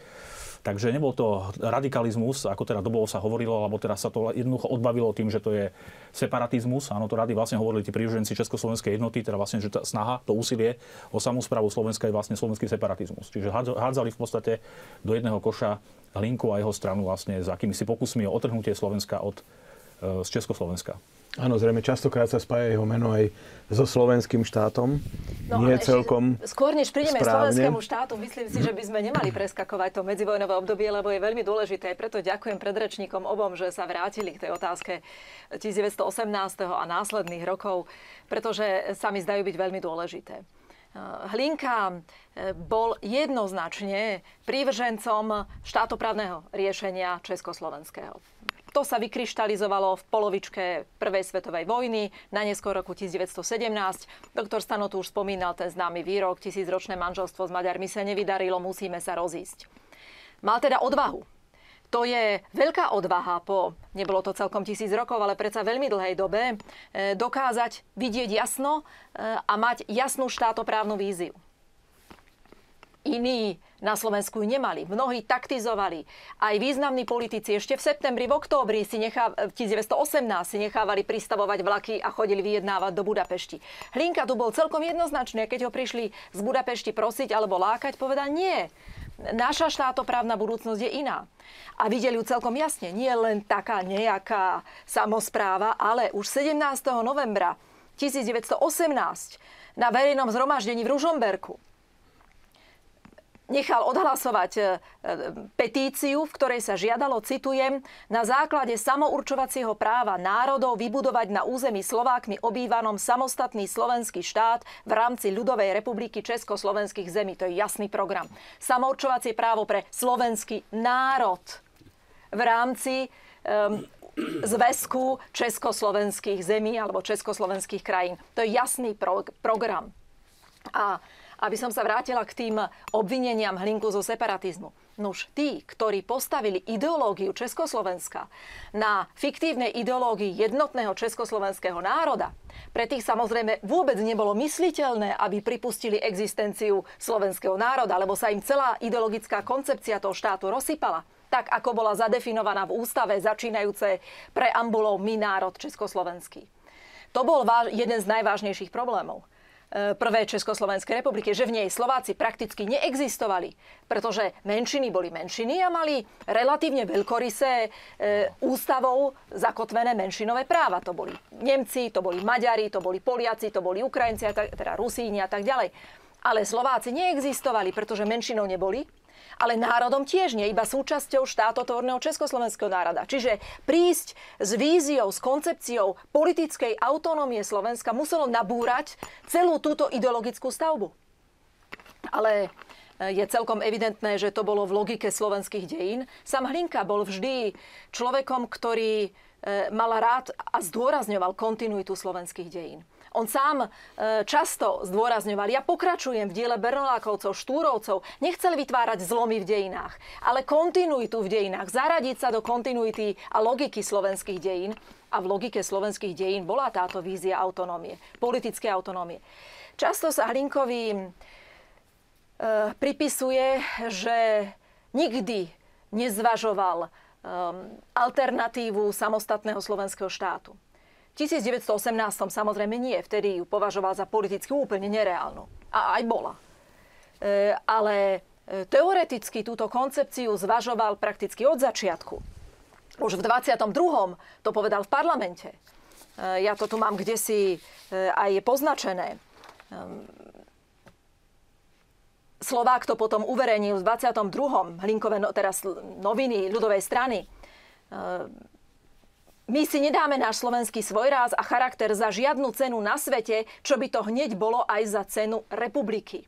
Takže nebol to radikalizmus, ako teda dobovo sa hovorilo, alebo teda sa to jednoducho odbavilo tým, že to je separatizmus. Áno, to rady vlastne hovorili tí prívrženci Československej jednoty, teda vlastne, že tá snaha, to úsilie o samosprávu Slovenska je vlastne slovenský separatizmus. Čiže hádzali v podstate do jedného koša Hlinku a jeho stranu vlastne s akýmisi pokusmi o otrhnutie Slovenska z Československa. Áno, zrejme častokrát sa spája jeho meno aj so slovenským štátom. No, nie celkom skôr než prídeme k slovenskému štátu, myslím si, že by sme nemali preskakovať to medzivojnové obdobie, lebo je veľmi dôležité. Aj preto ďakujem predrečníkom obom, že sa vrátili k tej otázke 1918. a následných rokov, pretože sa mi zdajú byť veľmi dôležité. Hlinka bol jednoznačne prívržencom štátoprávneho riešenia československého. To sa vykryštalizovalo v polovičke Prvej svetovej vojny, na neskôr roku 1917. Doktor Stano tu už spomínal ten známy výrok, 1000-ročné manželstvo s Maďarmi sa nevydarilo, musíme sa rozísť. Mal teda odvahu. To je veľká odvaha nebolo to celkom 1000 rokov, ale predsa veľmi dlhej dobe, dokázať vidieť jasno a mať jasnú štátoprávnu víziu. Iní na Slovensku ju nemali. Mnohí taktizovali. Aj významní politici ešte v septembri, v októbri 1918 si nechávali pristavovať vlaky a chodili vyjednávať do Budapešti. Hlinka tu bol celkom jednoznačný. Keď ho prišli z Budapešti prosiť alebo lákať, povedal nie. Naša štátoprávna budúcnosť je iná. A videli ju celkom jasne. Nie len taká nejaká samospráva, ale už 17. novembra 1918 na verejnom zhromaždení v Ružomberku nechal odhlasovať petíciu, v ktorej sa žiadalo, citujem, na základe samourčovacieho práva národov vybudovať na území Slovákmi obývanom samostatný slovenský štát v rámci ľudovej republiky československých zemí. To je jasný program. Samourčovacie právo pre slovenský národ v rámci zväzku československých zemí alebo československých krajín. To je jasný program. A aby som sa vrátila k tým obvineniam Hlinku zo separatizmu. Nuž, tí, ktorí postavili ideológiu Československa na fiktívnej ideológii jednotného československého národa, pre tých samozrejme vôbec nebolo mysliteľné, aby pripustili existenciu slovenského národa, lebo sa im celá ideologická koncepcia toho štátu rozsypala. Tak, ako bola zadefinovaná v ústave, začínajúce preambulou My národ československý. To bol jeden z najvážnejších problémov prvej Československej republiky, že v nej Slováci prakticky neexistovali, pretože menšiny boli menšiny a mali relatívne veľkorysé ústavou zakotvené menšinové práva. To boli Nemci, to boli Maďari, to boli Poliaci, to boli Ukrajinci, teda Rusíni a tak ďalej. Ale Slováci neexistovali, pretože menšinou neboli, ale národom tiež nie, iba súčasťou štátotvorného československého národa. Čiže prísť s víziou, s koncepciou politickej autonómie Slovenska muselo nabúrať celú túto ideologickú stavbu. Ale je celkom evidentné, že to bolo v logike slovenských dejín. Sám Hlinka bol vždy človekom, ktorý mal rád a zdôrazňoval kontinuitu slovenských dejín. On sám často zdôrazňoval, ja pokračujem v diele Bernolákovcov, Štúrovcov, nechcel vytvárať zlomy v dejinách, ale kontinuitu v dejinách, zaradiť sa do kontinuity a logiky slovenských dejín. A v logike slovenských dejín bola táto vízia autonómie, politickej autonómie. Často sa Hlinkovi pripisuje, že nikdy nezvažoval alternatívu samostatného slovenského štátu. V 1918 samozrejme nie, vtedy ju považoval za politicky úplne nereálnu. A aj bola. Ale teoreticky túto koncepciu zvažoval prakticky od začiatku. Už v 22. to povedal v parlamente. Ja to tu mám kdesi aj poznačené. Slovák to potom uverejnil v 22. Hlinkové, teraz noviny ľudovej strany. My si nedáme náš slovenský svojráz a charakter za žiadnu cenu na svete, čo by to hneď bolo aj za cenu republiky.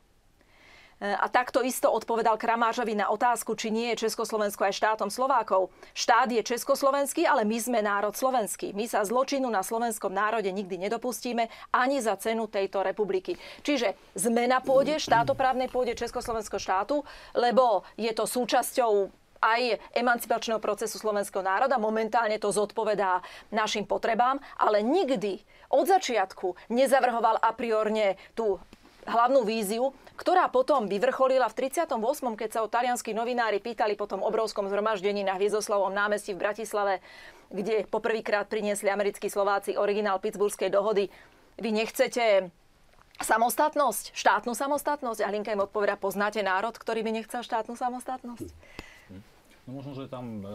A takto isto odpovedal Kramářovi na otázku, či nie je Československo aj štátom Slovákov. Štát je československý, ale my sme národ slovenský. My sa zločinu na slovenskom národe nikdy nedopustíme ani za cenu tejto republiky. Čiže sme na pôde, štátoprávnej pôde Československého štátu, lebo je to súčasťou aj emancipačného procesu slovenského národa. Momentálne to zodpovedá našim potrebám, ale nikdy od začiatku nezavrhoval a priorne tú hlavnú víziu, ktorá potom vyvrcholila v 38., keď sa o talianskí novinári pýtali po tom obrovskom zhromaždení na Hviezdoslavovom námestí v Bratislave, kde poprvýkrát priniesli americkí Slováci originál Pittsburghskej dohody. Vy nechcete samostatnosť, štátnu samostatnosť? A Hlinka im odpovedá, poznáte národ, ktorý by nechcel štátnu samostatnosť? No možno, že tam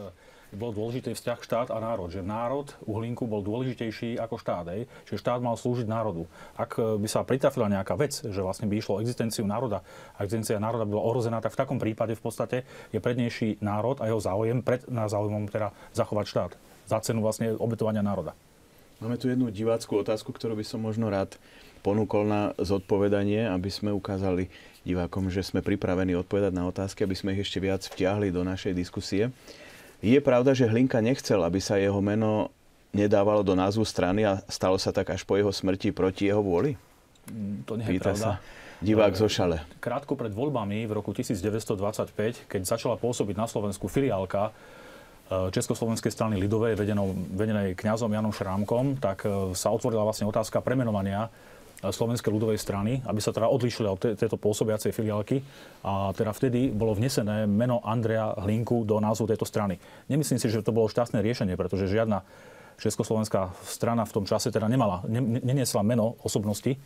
bol dôležitý vzťah štát a národ. Že národ u Hlinku bol dôležitejší ako štát. Čiže štát mal slúžiť národu. Ak by sa pritrafila nejaká vec, že vlastne by išlo o existenciu národa a existencia národa bola ohrozená, tak v takom prípade v podstate je prednejší národ a jeho záujem pred záujmom teda zachovať štát. Za cenu vlastne obetovania národa. Máme tu jednu divácku otázku, ktorú by som možno rád ponúkol na zodpovedanie, aby sme ukázali divákom, že sme pripravení odpovedať na otázky, aby sme ich ešte viac vtiahli do našej diskusie. Je pravda, že Hlinka nechcel, aby sa jeho meno nedávalo do názvu strany a stalo sa tak až po jeho smrti proti jeho vôli? To nie je pravda. Divák zo Šale. Krátko pred voľbami v roku 1925, keď začala pôsobiť na Slovensku filiálka Československej strany ľudovej, vedenej kňazom Janom Šrámkom, tak sa otvorila vlastne otázka premenovania Slovenskej ľudovej strany, aby sa teda odlíšili od tejto pôsobiacej filiálky. A teda vtedy bolo vnesené meno Andreja Hlinku do názvu tejto strany. Nemyslím si, že to bolo šťastné riešenie, pretože žiadna československá strana v tom čase teda neniesla meno osobnosti,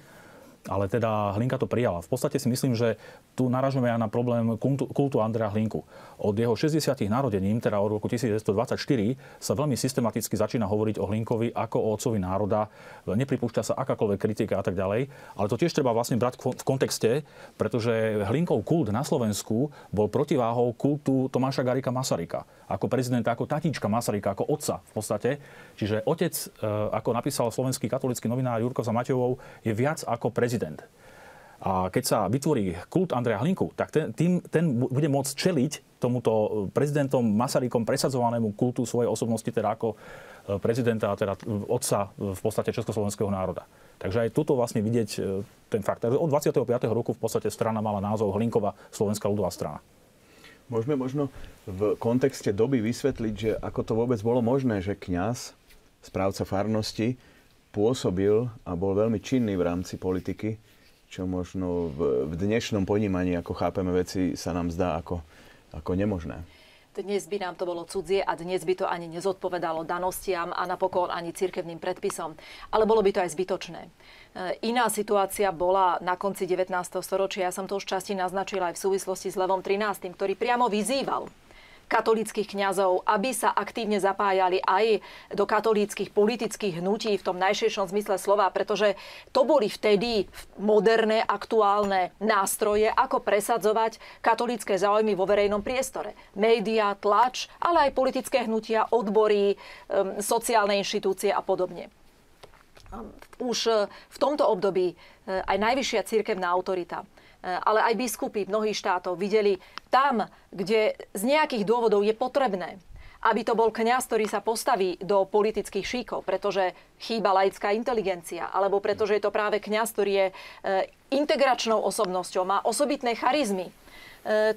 ale teda Hlinka to prijala. V podstate si myslím, že tu narážame aj na problém kultu Andreja Hlinku. Od jeho 60. narodením, teda od roku 1924, sa veľmi systematicky začína hovoriť o Hlinkovi ako o otcovi národa. Nepripúšťa sa akákoľvek kritika a tak ďalej. Ale to tiež treba vlastne brať v kontexte, pretože Hlinkov kult na Slovensku bol protiváhou kultu Tomáša Garrigua Masaryka. Ako prezidenta, ako tatíčka Masaryka, ako otca v podstate. Čiže otec, ako napísal slovenský katolícky novinár Jurko Zamaťovou, je viac ako prezident. A keď sa vytvorí kult Andreja Hlinku, tak ten bude môcť čeliť tomuto prezidentom Masarykom presadzovanému kultu svojej osobnosti, teda ako prezidenta, a teda otca v podstate československého národa. Takže aj tuto vlastne vidieť ten fakt. Takže od 25. roku v podstate strana mala názov Hlinkova Slovenská ľudová strana. Môžeme možno v kontexte doby vysvetliť, že ako to vôbec bolo možné, že kňaz, správca farnosti, pôsobil a bol veľmi činný v rámci politiky, čo možno v dnešnom ponímaní, ako chápeme veci, sa nám zdá ako nemožné. Dnes by nám to bolo cudzie a dnes by to ani nezodpovedalo danostiam a napokon ani cirkevným predpisom. Ale bolo by to aj zbytočné. Iná situácia bola na konci 19. storočia. Ja som to už časti naznačila aj v súvislosti s Levom XIII, ktorý priamo vyzýval katolíckych kňazov, aby sa aktívne zapájali aj do katolíckych politických hnutí v tom najširšom zmysle slova, pretože to boli vtedy moderné, aktuálne nástroje, ako presadzovať katolícke záujmy vo verejnom priestore. Média, tlač, ale aj politické hnutia, odbory, sociálne inštitúcie a podobne. Už v tomto období aj najvyššia cirkevná autorita, ale aj biskupy mnohých štátov videli tam, kde z nejakých dôvodov je potrebné, aby to bol kňaz, ktorý sa postaví do politických šíkov, pretože chýba laická inteligencia, alebo pretože je to práve kňaz, ktorý je integračnou osobnosťou, má osobitné charizmy,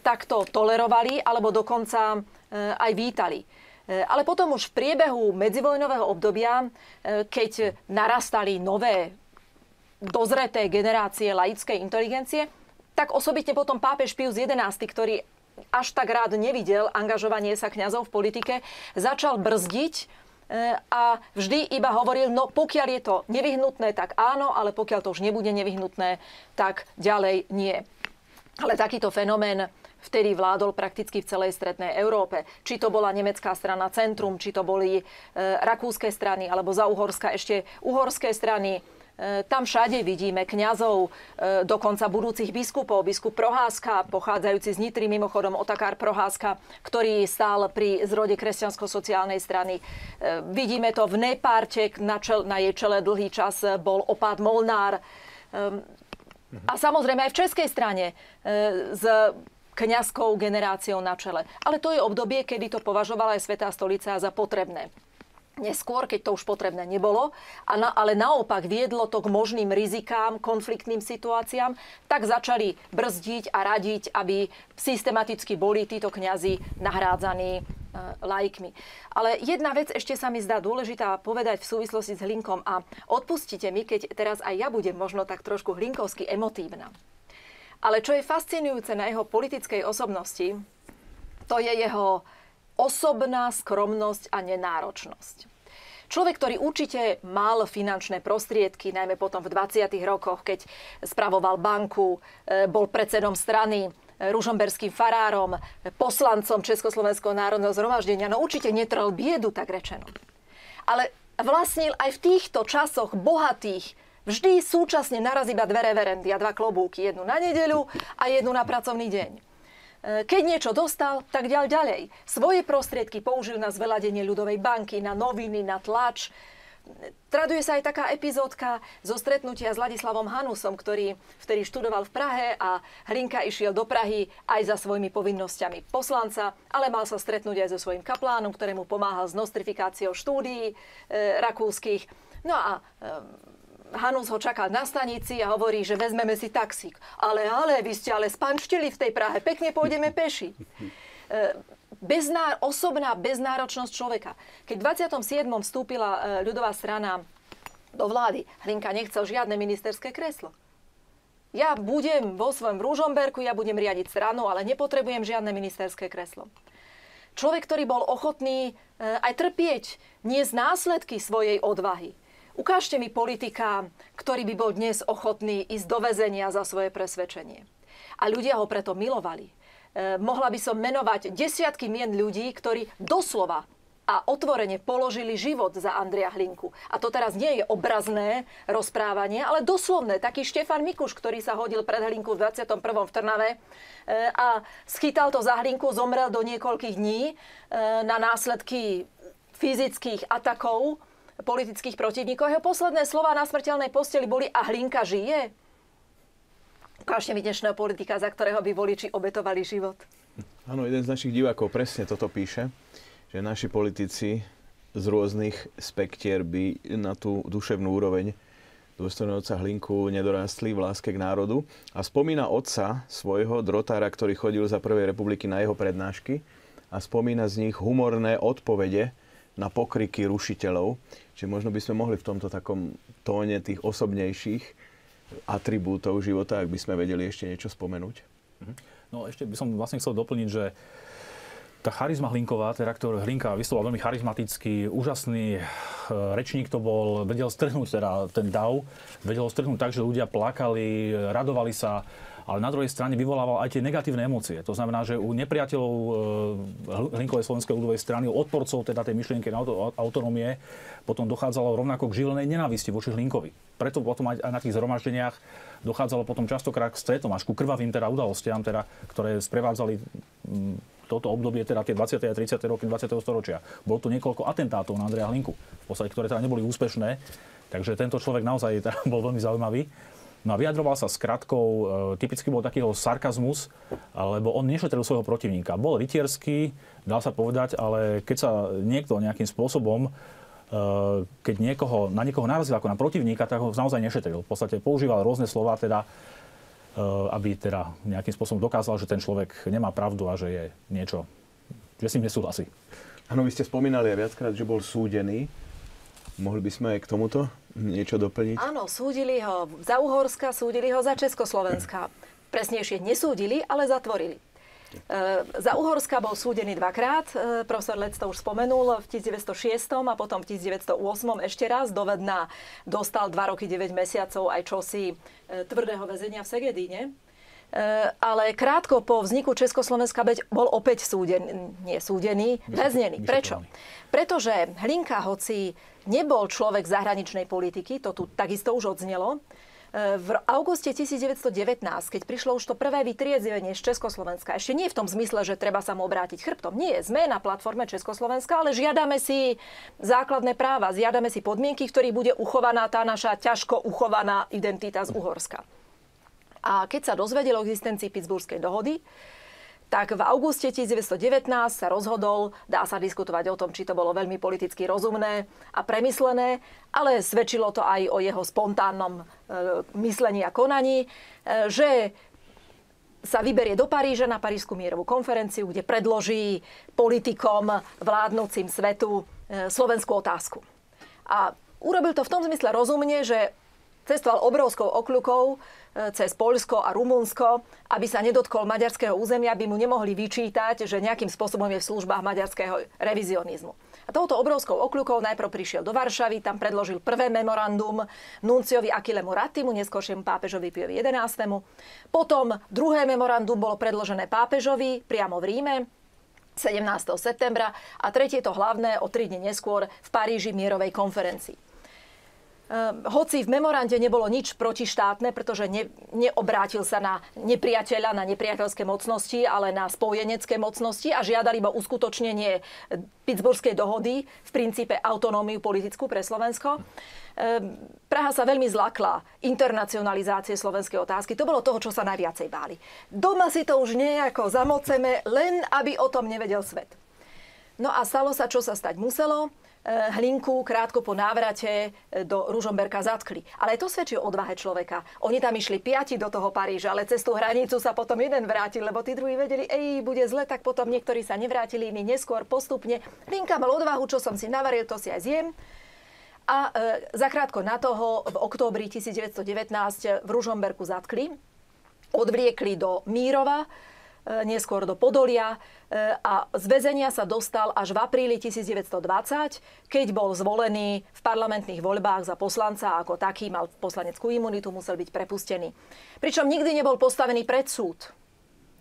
tak to tolerovali, alebo dokonca aj vítali. Ale potom už v priebehu medzivojnového obdobia, keď narastali nové dozreté generácie laickej inteligencie, tak osobitne potom pápež Pius XI, ktorý až tak rád nevidel angažovanie sa kňazov v politike, začal brzdiť a vždy iba hovoril, no pokiaľ je to nevyhnutné, tak áno, ale pokiaľ to už nebude nevyhnutné, tak ďalej nie. Ale takýto fenomén vtedy vládol prakticky v celej strednej Európe. Či to bola nemecká strana Centrum, či to boli rakúske strany, alebo za Uhorska ešte uhorské strany. Tam všade vidíme kňazov, dokonca budúcich biskupov. Biskup Proházka, pochádzajúci z Nitry, mimochodom Otakár Proházka, ktorý stál pri zrode kresťansko-sociálnej strany. Vidíme to v Nepárte, na jej čele dlhý čas bol opát Molnár. A samozrejme aj v českej strane s kňazskou generáciou na čele. Ale to je obdobie, kedy to považovala aj Svätá stolica za potrebné. Neskôr, keď to už potrebné nebolo, ale naopak viedlo to k možným rizikám, konfliktným situáciám, tak začali brzdiť a radiť, aby systematicky boli títo kňazi nahrádzaní laikmi. Ale jedna vec ešte sa mi zdá dôležitá povedať v súvislosti s Hlinkom a odpustite mi, keď teraz aj ja budem možno tak trošku hlinkovsky emotívna. Ale čo je fascinujúce na jeho politickej osobnosti, to je jeho osobná skromnosť a nenáročnosť. Človek, ktorý určite mal finančné prostriedky, najmä potom v 20. rokoch, keď spravoval banku, bol predsedom strany, ružomberským farárom, poslancom Československého národného zhromaždenia, no určite netrel biedu, tak rečeno. Ale vlastnil aj v týchto časoch bohatých, vždy súčasne naraz iba dve reverendy a dva klobúky, jednu na nedeľu a jednu na pracovný deň. Keď niečo dostal, tak ďalej. Svoje prostriedky použil na zveladenie ľudovej banky, na noviny, na tlač. Traduje sa aj taká epizódka zo stretnutia s Ladislavom Hanusom, ktorý vtedy študoval v Prahe a Hlinka išiel do Prahy aj za svojimi povinnosťami poslanca, ale mal sa stretnúť aj so svojím kaplánom, ktorému pomáhal s nostrifikáciou štúdií rakúskych. No a Hanus ho čakal na stanici a hovorí, že vezmeme si taxík. Ale, vy ste ale spanštili v tej Prahe, pekne pôjdeme peši. Osobná beznáročnosť človeka. Keď v 27. vstúpila ľudová strana do vlády, Hlinka nechcel žiadne ministerské kreslo. Ja budem vo svojom Ružomberku, ja budem riadiť stranu, ale nepotrebujem žiadne ministerské kreslo. Človek, ktorý bol ochotný aj trpieť, niesť následky svojej odvahy. Ukážte mi politika, ktorý by bol dnes ochotný ísť do väzenia za svoje presvedčenie. A ľudia ho preto milovali. Mohla by som menovať desiatky mien ľudí, ktorí doslova a otvorene položili život za Andreja Hlinku. A to teraz nie je obrazné rozprávanie, ale doslovné. Taký Štefan Mikuš, ktorý sa hodil pred Hlinku v 21. v Trnave a schytal to za Hlinku, zomrel do niekoľkých dní na následky fyzických atakov politických protivníkov. Jeho posledné slová na smrteľnej posteli boli: a Hlinka žije? Ukážte mi dnešného politika, za ktorého by voliči obetovali život. Áno, jeden z našich divákov presne toto píše, že naši politici z rôznych spektier by na tú duševnú úroveň dôstojného otca Hlinku nedorástli v láske k národu. A spomína otca svojho drotára, ktorý chodil za prvej republiky na jeho prednášky a spomína z nich humorné odpovede na pokriky rušiteľov. Čiže možno by sme mohli v tomto takom tóne tých osobnejších atribútov života, ak by sme vedeli ešte niečo spomenúť. No ešte by som vlastne chcel doplniť, že tá charizma Hlinková, teda ktorý Hlinka vysloval veľmi charizmatický, úžasný rečník to bol, vedel strhnúť teda ten dav, vedel ho strhnúť tak, že ľudia plakali, radovali sa, ale na druhej strane vyvolával aj tie negatívne emócie. To znamená, že u nepriateľov Hlinkovej slovenskej ľudovej strany, u odporcov teda tej myšlienky autonómie, potom dochádzalo rovnako k žilenej nenávisti voči Hlinkovi. Preto potom aj na tých zhromaždeniach dochádzalo potom častokrát k stretom, až ku krvavým teda udalostiam, teda, ktoré sprevádzali toto obdobie, teda tie 20. a 30. roky 20. storočia. Bolo tu niekoľko atentátov na Andreja Hlinku, v podstate, ktoré teda neboli úspešné, takže tento človek naozaj teda bol veľmi zaujímavý. No a vyjadroval sa skratkou, typicky bol takýho sarkazmus, lebo on nešetril svojho protivníka. Bol rytierský, dá sa povedať, ale keď sa niekto nejakým spôsobom, keď na niekoho narazil ako na protivníka, tak ho naozaj nešetril. V podstate používal rôzne slová, teda aby teda nejakým spôsobom dokázal, že ten človek nemá pravdu a že je niečo, že s ním nesúhlasí. Áno, vy ste spomínali aj viackrát, že bol súdený. Mohli by sme aj k tomuto niečo doplniť? Áno, súdili ho za Uhorska, súdili ho za Československa. Presnejšie nesúdili, ale zatvorili. Za Uhorska bol súdený dvakrát. Profesor Lec to už spomenul, v 1906 a potom v 1908 ešte raz. Do Vedna dostal 2 roky 9 mesiacov aj čosi tvrdého väzenia v Segedíne. Ale krátko po vzniku Československa bol opäť súdený, väznený. Prečo? Pretože Hlinka, hoci nebol človek zahraničnej politiky, to tu takisto už odznelo, v auguste 1919, keď prišlo už to prvé vytriezvenie z Československa, ešte nie v tom zmysle, že treba sa mu obrátiť chrbtom. Nie, sme na platforme Československa, ale žiadame si základné práva, žiadame si podmienky, v ktorých bude uchovaná tá naša ťažko uchovaná identita z Uhorska. A keď sa dozvedel o existencii Pittsburghskej dohody, tak v auguste 1919 sa rozhodol, dá sa diskutovať o tom, či to bolo veľmi politicky rozumné a premyslené, ale svedčilo to aj o jeho spontánnom myslení a konaní, že sa vyberie do Paríža na Parížskú mierovú konferenciu, kde predloží politikom vládnúcim svetu slovenskú otázku. A urobil to v tom zmysle rozumne, že cestoval obrovskou okľukou cez Poľsko a Rumunsko, aby sa nedotkol maďarského územia, aby mu nemohli vyčítať, že nejakým spôsobom je v službách maďarského revizionizmu. A touto obrovskou okľukou najprv prišiel do Varšavy, tam predložil prvé memorandum nunciovi Achillemu Rattimu, neskôršiemu pápežovi Piovi XI. Potom druhé memorandum bolo predložené pápežovi priamo v Ríme 17. septembra a tretie to hlavné o 3 dni neskôr v Paríži mierovej konferencii. Hoci v memorande nebolo nič protištátne, pretože neobrátil sa na nepriateľa, na nepriateľské mocnosti, ale na spojenecké mocnosti a žiadali iba uskutočnenie Pittsburghskej dohody, v princípe autonómiu politickú pre Slovensko. Praha sa veľmi zlakla internacionalizácie slovenskej otázky. To bolo toho, čo sa najviacej báli. Doma si to už nejako zamoceme, len aby o tom nevedel svet. No a stalo sa, čo sa stať muselo. Hlinku krátko po návrate do Ružomberka zatkli. Ale to svedčí o odvahe človeka. Oni tam išli 5 do toho Paríža, ale cez tú hranicu sa potom jeden vrátil, lebo tí druhí vedeli, bude zle, tak potom niektorí sa nevrátili, iní neskôr postupne. Hlinka mal odvahu, čo som si navaril, to si aj zjem. A zakrátko na toho v októbri 1919 v Ružomberku zatkli, odvliekli do Mírova, neskôr do Podolia a z väzenia sa dostal až v apríli 1920, keď bol zvolený v parlamentných voľbách za poslanca a ako taký mal poslaneckú imunitu, musel byť prepustený. Pričom nikdy nebol postavený pred súd.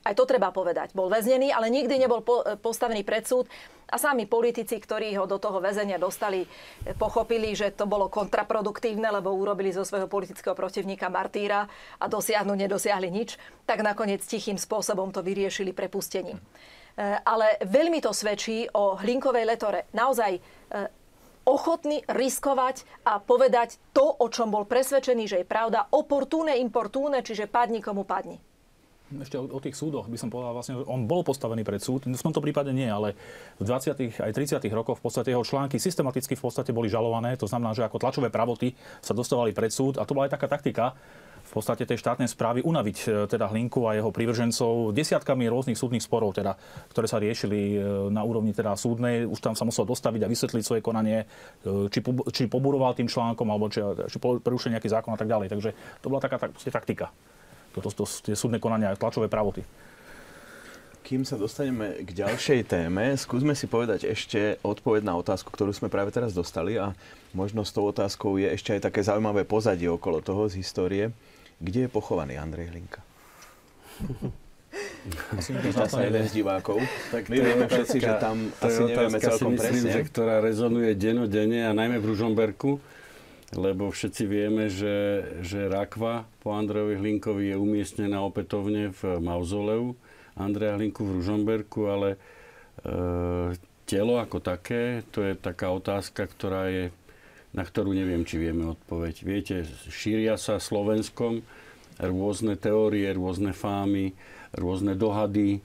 Aj to treba povedať. Bol väznený, ale nikdy nebol postavený pred súd. A sami politici, ktorí ho do toho väzenia dostali, pochopili, že to bolo kontraproduktívne, lebo urobili zo svojho politického protivníka martýra a nedosiahli nič, tak nakoniec tichým spôsobom to vyriešili prepustením. Ale veľmi to svedčí o Hlinkovej letore. Naozaj ochotný riskovať a povedať to, o čom bol presvedčený, že je pravda, opportune importune, čiže padni komu padni. Ešte o tých súdoch by som povedal, vlastne, on bol postavený pred súd, v tomto prípade nie, ale v 20. aj 30. rokoch v podstate jeho články systematicky v podstate boli žalované, to znamená, že ako tlačové pravoty sa dostávali pred súd a to bola aj taká taktika v podstate tej štátnej správy unaviť teda Hlinku a jeho prívržencov desiatkami rôznych súdnych sporov, teda, ktoré sa riešili na úrovni teda súdnej, už tam sa musel dostaviť a vysvetliť svoje konanie, či poburoval tým článkom, alebo či porušil nejaký zákon a tak ďalej. Takže to bola taká taktika. Tie súdne konania a tlačové pravoty. Kým sa dostaneme k ďalšej téme, skúsme si povedať ešte odpoveď na otázku, ktorú sme práve teraz dostali a možno s tou otázkou je ešte aj také zaujímavé pozadie okolo toho z histórie. Kde je pochovaný Andrej Hlinka? Pýta sa jeden z divákov. Tak my vieme všetci, že tam asi nevieme celkom presne. Že ktorá rezonuje dennodenne a najmä v Ružomberku, lebo všetci vieme, že rakva po Andrejovi Hlinkovi je umiestnená opätovne v mauzoleu Andreja Hlinku v Ružomberku, ale telo ako také, to je taká otázka, na ktorú neviem, či vieme odpoveď. Viete, šíria sa Slovenskom rôzne teórie, rôzne fámy, rôzne dohady,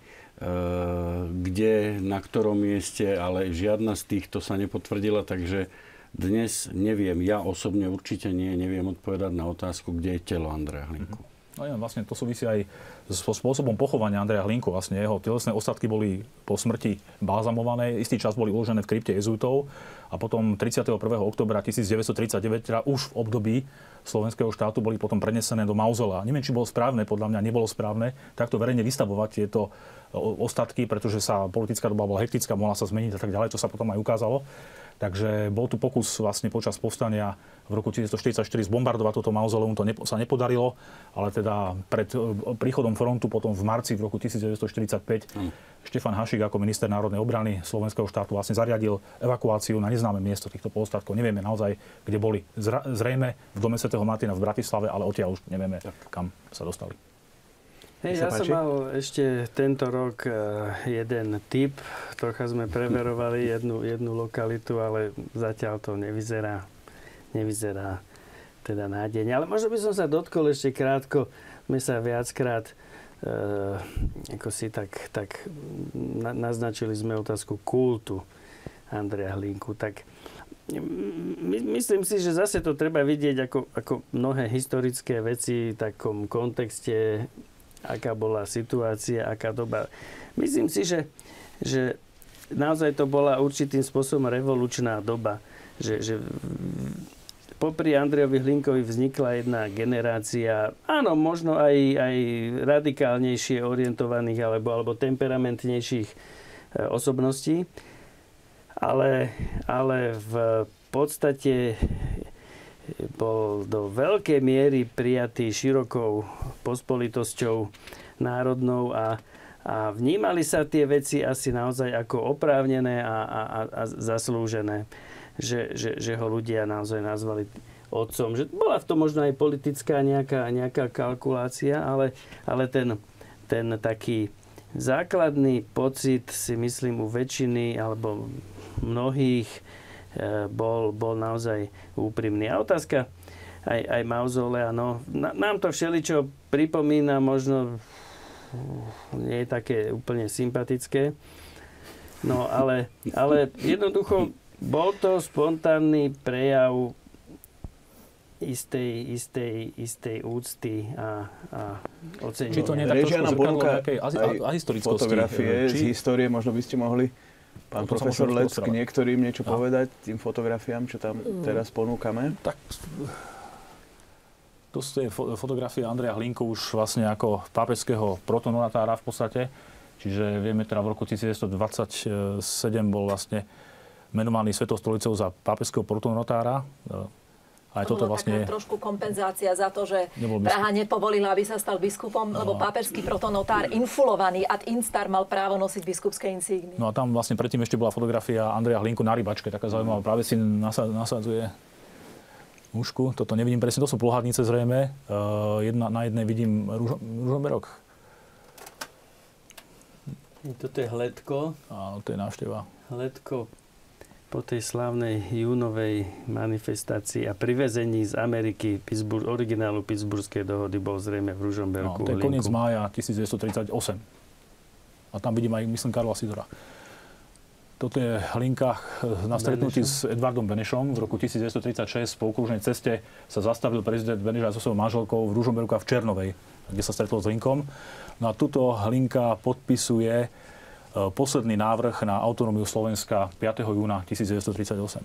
kde, na ktorom mieste, ale žiadna z týchto sa nepotvrdila, takže dnes neviem, ja osobne určite neviem odpovedať na otázku, kde je telo Andreja Hlinku. No ja, vlastne to súvisí aj so spôsobom pochovania Andreja Hlinku. Vlastne jeho telesné ostatky boli po smrti balzamované, istý čas boli uložené v krypte jezútov a potom 31. októbra 1939, teda už v období slovenského štátu, boli potom prenesené do mauzolea. Neviem, či bolo správne, podľa mňa nebolo správne takto verejne vystavovať tieto ostatky, pretože sa politická doba bola hektická, mohla sa zmeniť a tak ďalej, čo sa potom aj ukázalo. Takže bol tu pokus vlastne počas povstania v roku 1944 zbombardovať toto mauzoleum, to sa nepodarilo, ale teda pred príchodom frontu potom v marci v roku 1945 Štefan Hašík ako minister národnej obrany slovenského štátu vlastne zariadil evakuáciu na neznáme miesto týchto pozostatkov. Nevieme naozaj, kde boli. Zrejme v dome svätého Martina v Bratislave, ale odtiaľ už nevieme, kam sa dostali. Ja som mal ešte tento rok jeden tip. Trocha sme preverovali jednu lokalitu, ale zatiaľ to nevyzerá teda nádejne. Ale možno by som sa dotkol ešte krátko. My sa viackrát ako si tak naznačili sme otázku kultu Andreja Hlinku. Tak myslím si, že zase to treba vidieť ako mnohé historické veci v takom kontexte, aká bola situácia, aká doba. Myslím si, že naozaj to bola určitým spôsobom revolučná doba. Že popri Andrejovi Hlinkovi vznikla jedna generácia, áno, možno aj radikálnejšie orientovaných alebo temperamentnejších osobností, ale v podstate bol do veľkej miery prijatý širokou pospolitosťou národnou a vnímali sa tie veci asi naozaj ako oprávnené a zaslúžené, že ho ľudia naozaj nazvali otcom. Že bola v tom možno aj politická nejaká kalkulácia, ale ten taký základný pocit si myslím u väčšiny alebo mnohých bol naozaj úprimný. A otázka aj mauzolea, no, nám to všeličo pripomína, možno nie je také úplne sympatické, no ale jednoducho bol to spontánny prejav istej úcty a ocenenia. Či to nie je takto zrkadlo nejakej ahistorickosti? Fotografie z histórie, možno by ste mohli, pán profesor Lec, k niektorým niečo povedať, tým fotografiám, čo tam teraz ponúkame? Tak, to sú tie fotografie Andreja Hlinku už vlastne ako pápežského protonotára v podstate. Čiže vieme teda v roku 1927 bol vlastne menovaný Svetou stolicou za pápežského protonotára. Aj toto vlastne taká trošku kompenzácia za to, že Praha nepovolila, aby sa stal biskupom, lebo pápežský protonotár infulovaný ad instar mal právo nosiť biskupské insígny. No a tam vlastne predtým ešte bola fotografia Andreja Hlinku na rybačke, taká zaujímavá. Práve si nasadzuje mužku. Toto nevidím presne, to sú Plohádnice zrejme. Na jednej vidím Ružomberok. Toto je Hledko. Áno, to je návšteva. Hledko po tej slávnej júnovej manifestácii a privezení z Ameriky originálu Pittsburghskej dohody bol zrejme v Ružomberku. No, to je koniec mája 1938. A tam vidím aj, myslím, Karla Sidora. Toto je Hlinka na stretnutí s Edvardom Benešom. V roku 1936 po okružnej ceste sa zastavil prezident Beneš aj so svojou manželkou v Ružomberku a v Černovej, kde sa stretol s Hlinkom. No a tuto Hlinka podpisuje posledný návrh na autonómiu Slovenska 5. júna 1938.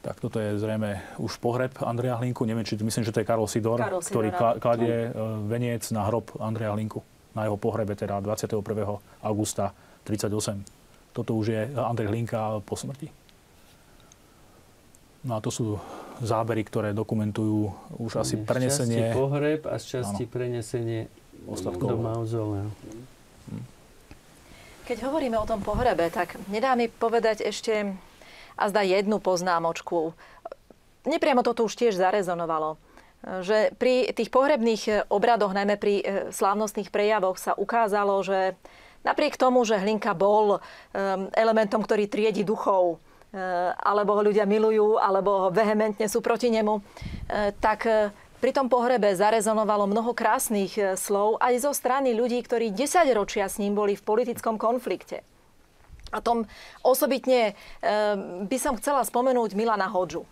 Tak toto je zrejme už pohreb Andreja Hlinku. Neviem, či myslím, že to je Karol Sidor, ktorý kladie veniec na hrob Andreja Hlinku. Na jeho pohrebe teda 21. augusta 1938. Toto už je Andrej Hlinka po smrti. No a to sú zábery, ktoré dokumentujú už asi prenesenie... Z časti pohreb a z časti prenesenie do mauzolea. Keď hovoríme o tom pohrebe, tak nedá mi povedať ešte azda jednu poznámočku. Nepriamo toto už tiež zarezonovalo. Že pri tých pohrebných obradoch, najmä pri slávnostných prejavoch sa ukázalo, že napriek tomu, že Hlinka bol elementom, ktorý triedi duchov, alebo ho ľudia milujú, alebo vehementne sú proti nemu, tak pri tom pohrebe zarezonovalo mnoho krásnych slov aj zo strany ľudí, ktorí 10 ročia s ním boli v politickom konflikte. A tom osobitne by som chcela spomenúť Milana Hodžu.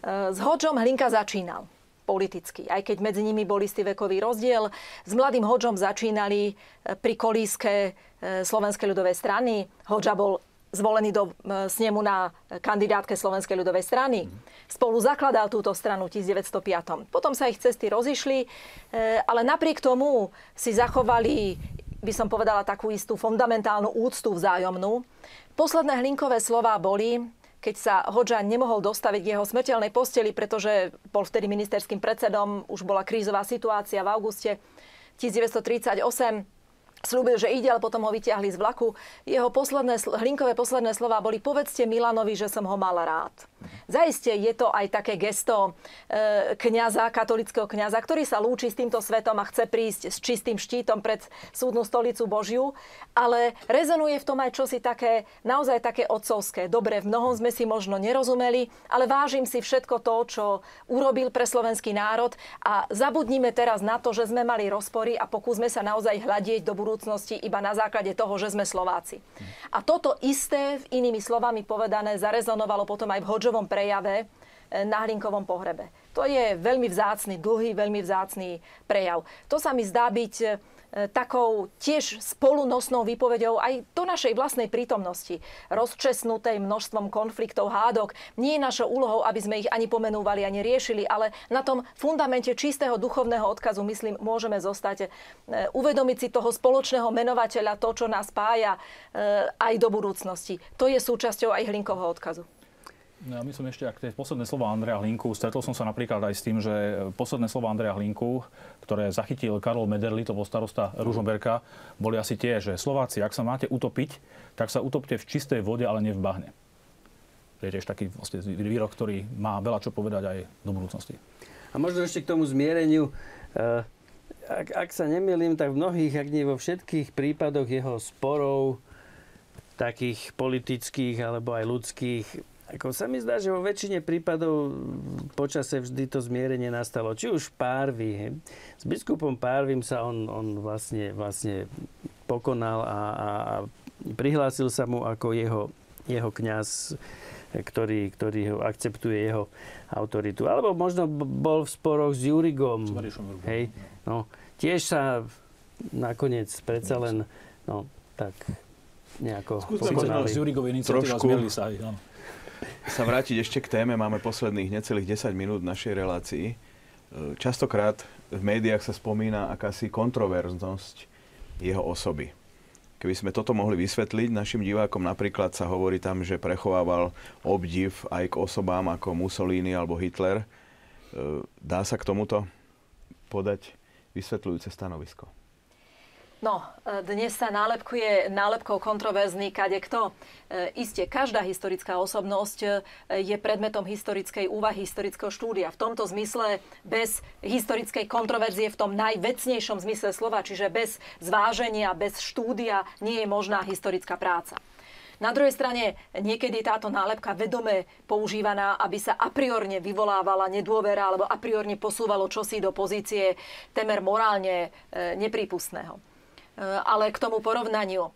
S Hodžom Hlinka začínal politicky, aj keď medzi nimi bol istý vekový rozdiel. S mladým Hodžom začínali pri kolíske Slovenskej ľudovej strany. Hodža bol zvolený do snemu na kandidátke Slovenskej ľudovej strany. Spolu zakladal túto stranu v 1905. Potom sa ich cesty rozišli, ale napriek tomu si zachovali, by som povedala, takú istú fundamentálnu úctu vzájomnú. Posledné Hlinkové slová boli, keď sa Hodža nemohol dostaviť k jeho smrteľnej posteli, pretože bol vtedy ministerským predsedom, už bola krízová situácia v auguste 1938, slúbil, že ide, ale potom ho vyťahli z vlaku. Jeho Hlinkové posledné slová boli: povedzte Milanovi, že som ho mal rád. Zaiste je to aj také gesto kňaza, katolického kňaza, ktorý sa lúči s týmto svetom a chce prísť s čistým štítom pred súdnu stolicu Božiu, ale rezonuje v tom aj čosi také, naozaj také otcovské. Dobre, v mnohom sme si možno nerozumeli, ale vážim si všetko to, čo urobil pre slovenský národ a zabudnime teraz na to, že sme mali rozpory a pokúsme sa naozaj hľadieť do budúcnosti iba na základe toho, že sme Slováci. A toto isté, inými slovami povedané, zarezonovalo potom aj v Hodžovom prejave na Hlinkovom pohrebe. To je veľmi vzácny, dlhý, veľmi vzácny prejav. To sa mi zdá byť takou tiež spolunosnou výpovedou aj do našej vlastnej prítomnosti. Rozčesnutej množstvom konfliktov, hádok. Nie je našou úlohou, aby sme ich ani pomenúvali, ani riešili, ale na tom fundamente čistého duchovného odkazu, myslím, môžeme zostať. Uvedomiť si toho spoločného menovateľa, to, čo nás spája aj do budúcnosti. To je súčasťou aj Hlinkovho odkazu. Ja myslím ešte, ak tie posledné slova Andreja Hlinku, stretol som sa napríklad aj s tým, že posledné slova Andreja Hlinku, ktoré zachytil Karol Mederli, to bol starosta Ružomberka, boli asi tie, že Slováci, ak sa máte utopiť, tak sa utopte v čistej vode, ale nie v bahne. To je tiež taký vlastne výrok, ktorý má veľa čo povedať aj do budúcnosti. A možno ešte k tomu zmiereniu. Ak sa nemýlim, tak v mnohých, ak nie vo všetkých prípadoch jeho sporov, takých politických alebo aj ľudských, ako sa mi zdá, že vo väčšine prípadov počase vždy to zmierenie nastalo. Či už Párvy. S biskupom Párvym sa on vlastne pokonal a prihlásil sa mu ako jeho kňaz, ktorý ho akceptuje jeho autoritu. Alebo možno bol v sporoch s Jurigom. Hej, no, tiež sa nakoniec predsa len tak nejako pokonali. S Jurigovou iniciatívou zmierili sa aj. Sa vrátiť ešte k téme, máme posledných necelých 10 minút našej relácii. Častokrát v médiách sa spomína akási kontroverznosť jeho osoby. Keby sme toto mohli vysvetliť našim divákom, napríklad sa hovorí tam, že prechovával obdiv aj k osobám ako Mussolini alebo Hitler. Dá sa k tomuto podať vysvetľujúce stanovisko? No, dnes sa nálepkuje nálepkou kontroverzný kadekto. Isté, každá historická osobnosť je predmetom historickej úvahy, historického štúdia. V tomto zmysle bez historickej kontroverzie v tom najvecnejšom zmysle slova, čiže bez zváženia, bez štúdia nie je možná historická práca. Na druhej strane, niekedy je táto nálepka vedome používaná, aby sa a priorne vyvolávala nedôvera alebo a priorne posúvalo čosi do pozície temer morálne neprípustného. Ale k tomu porovnaniu.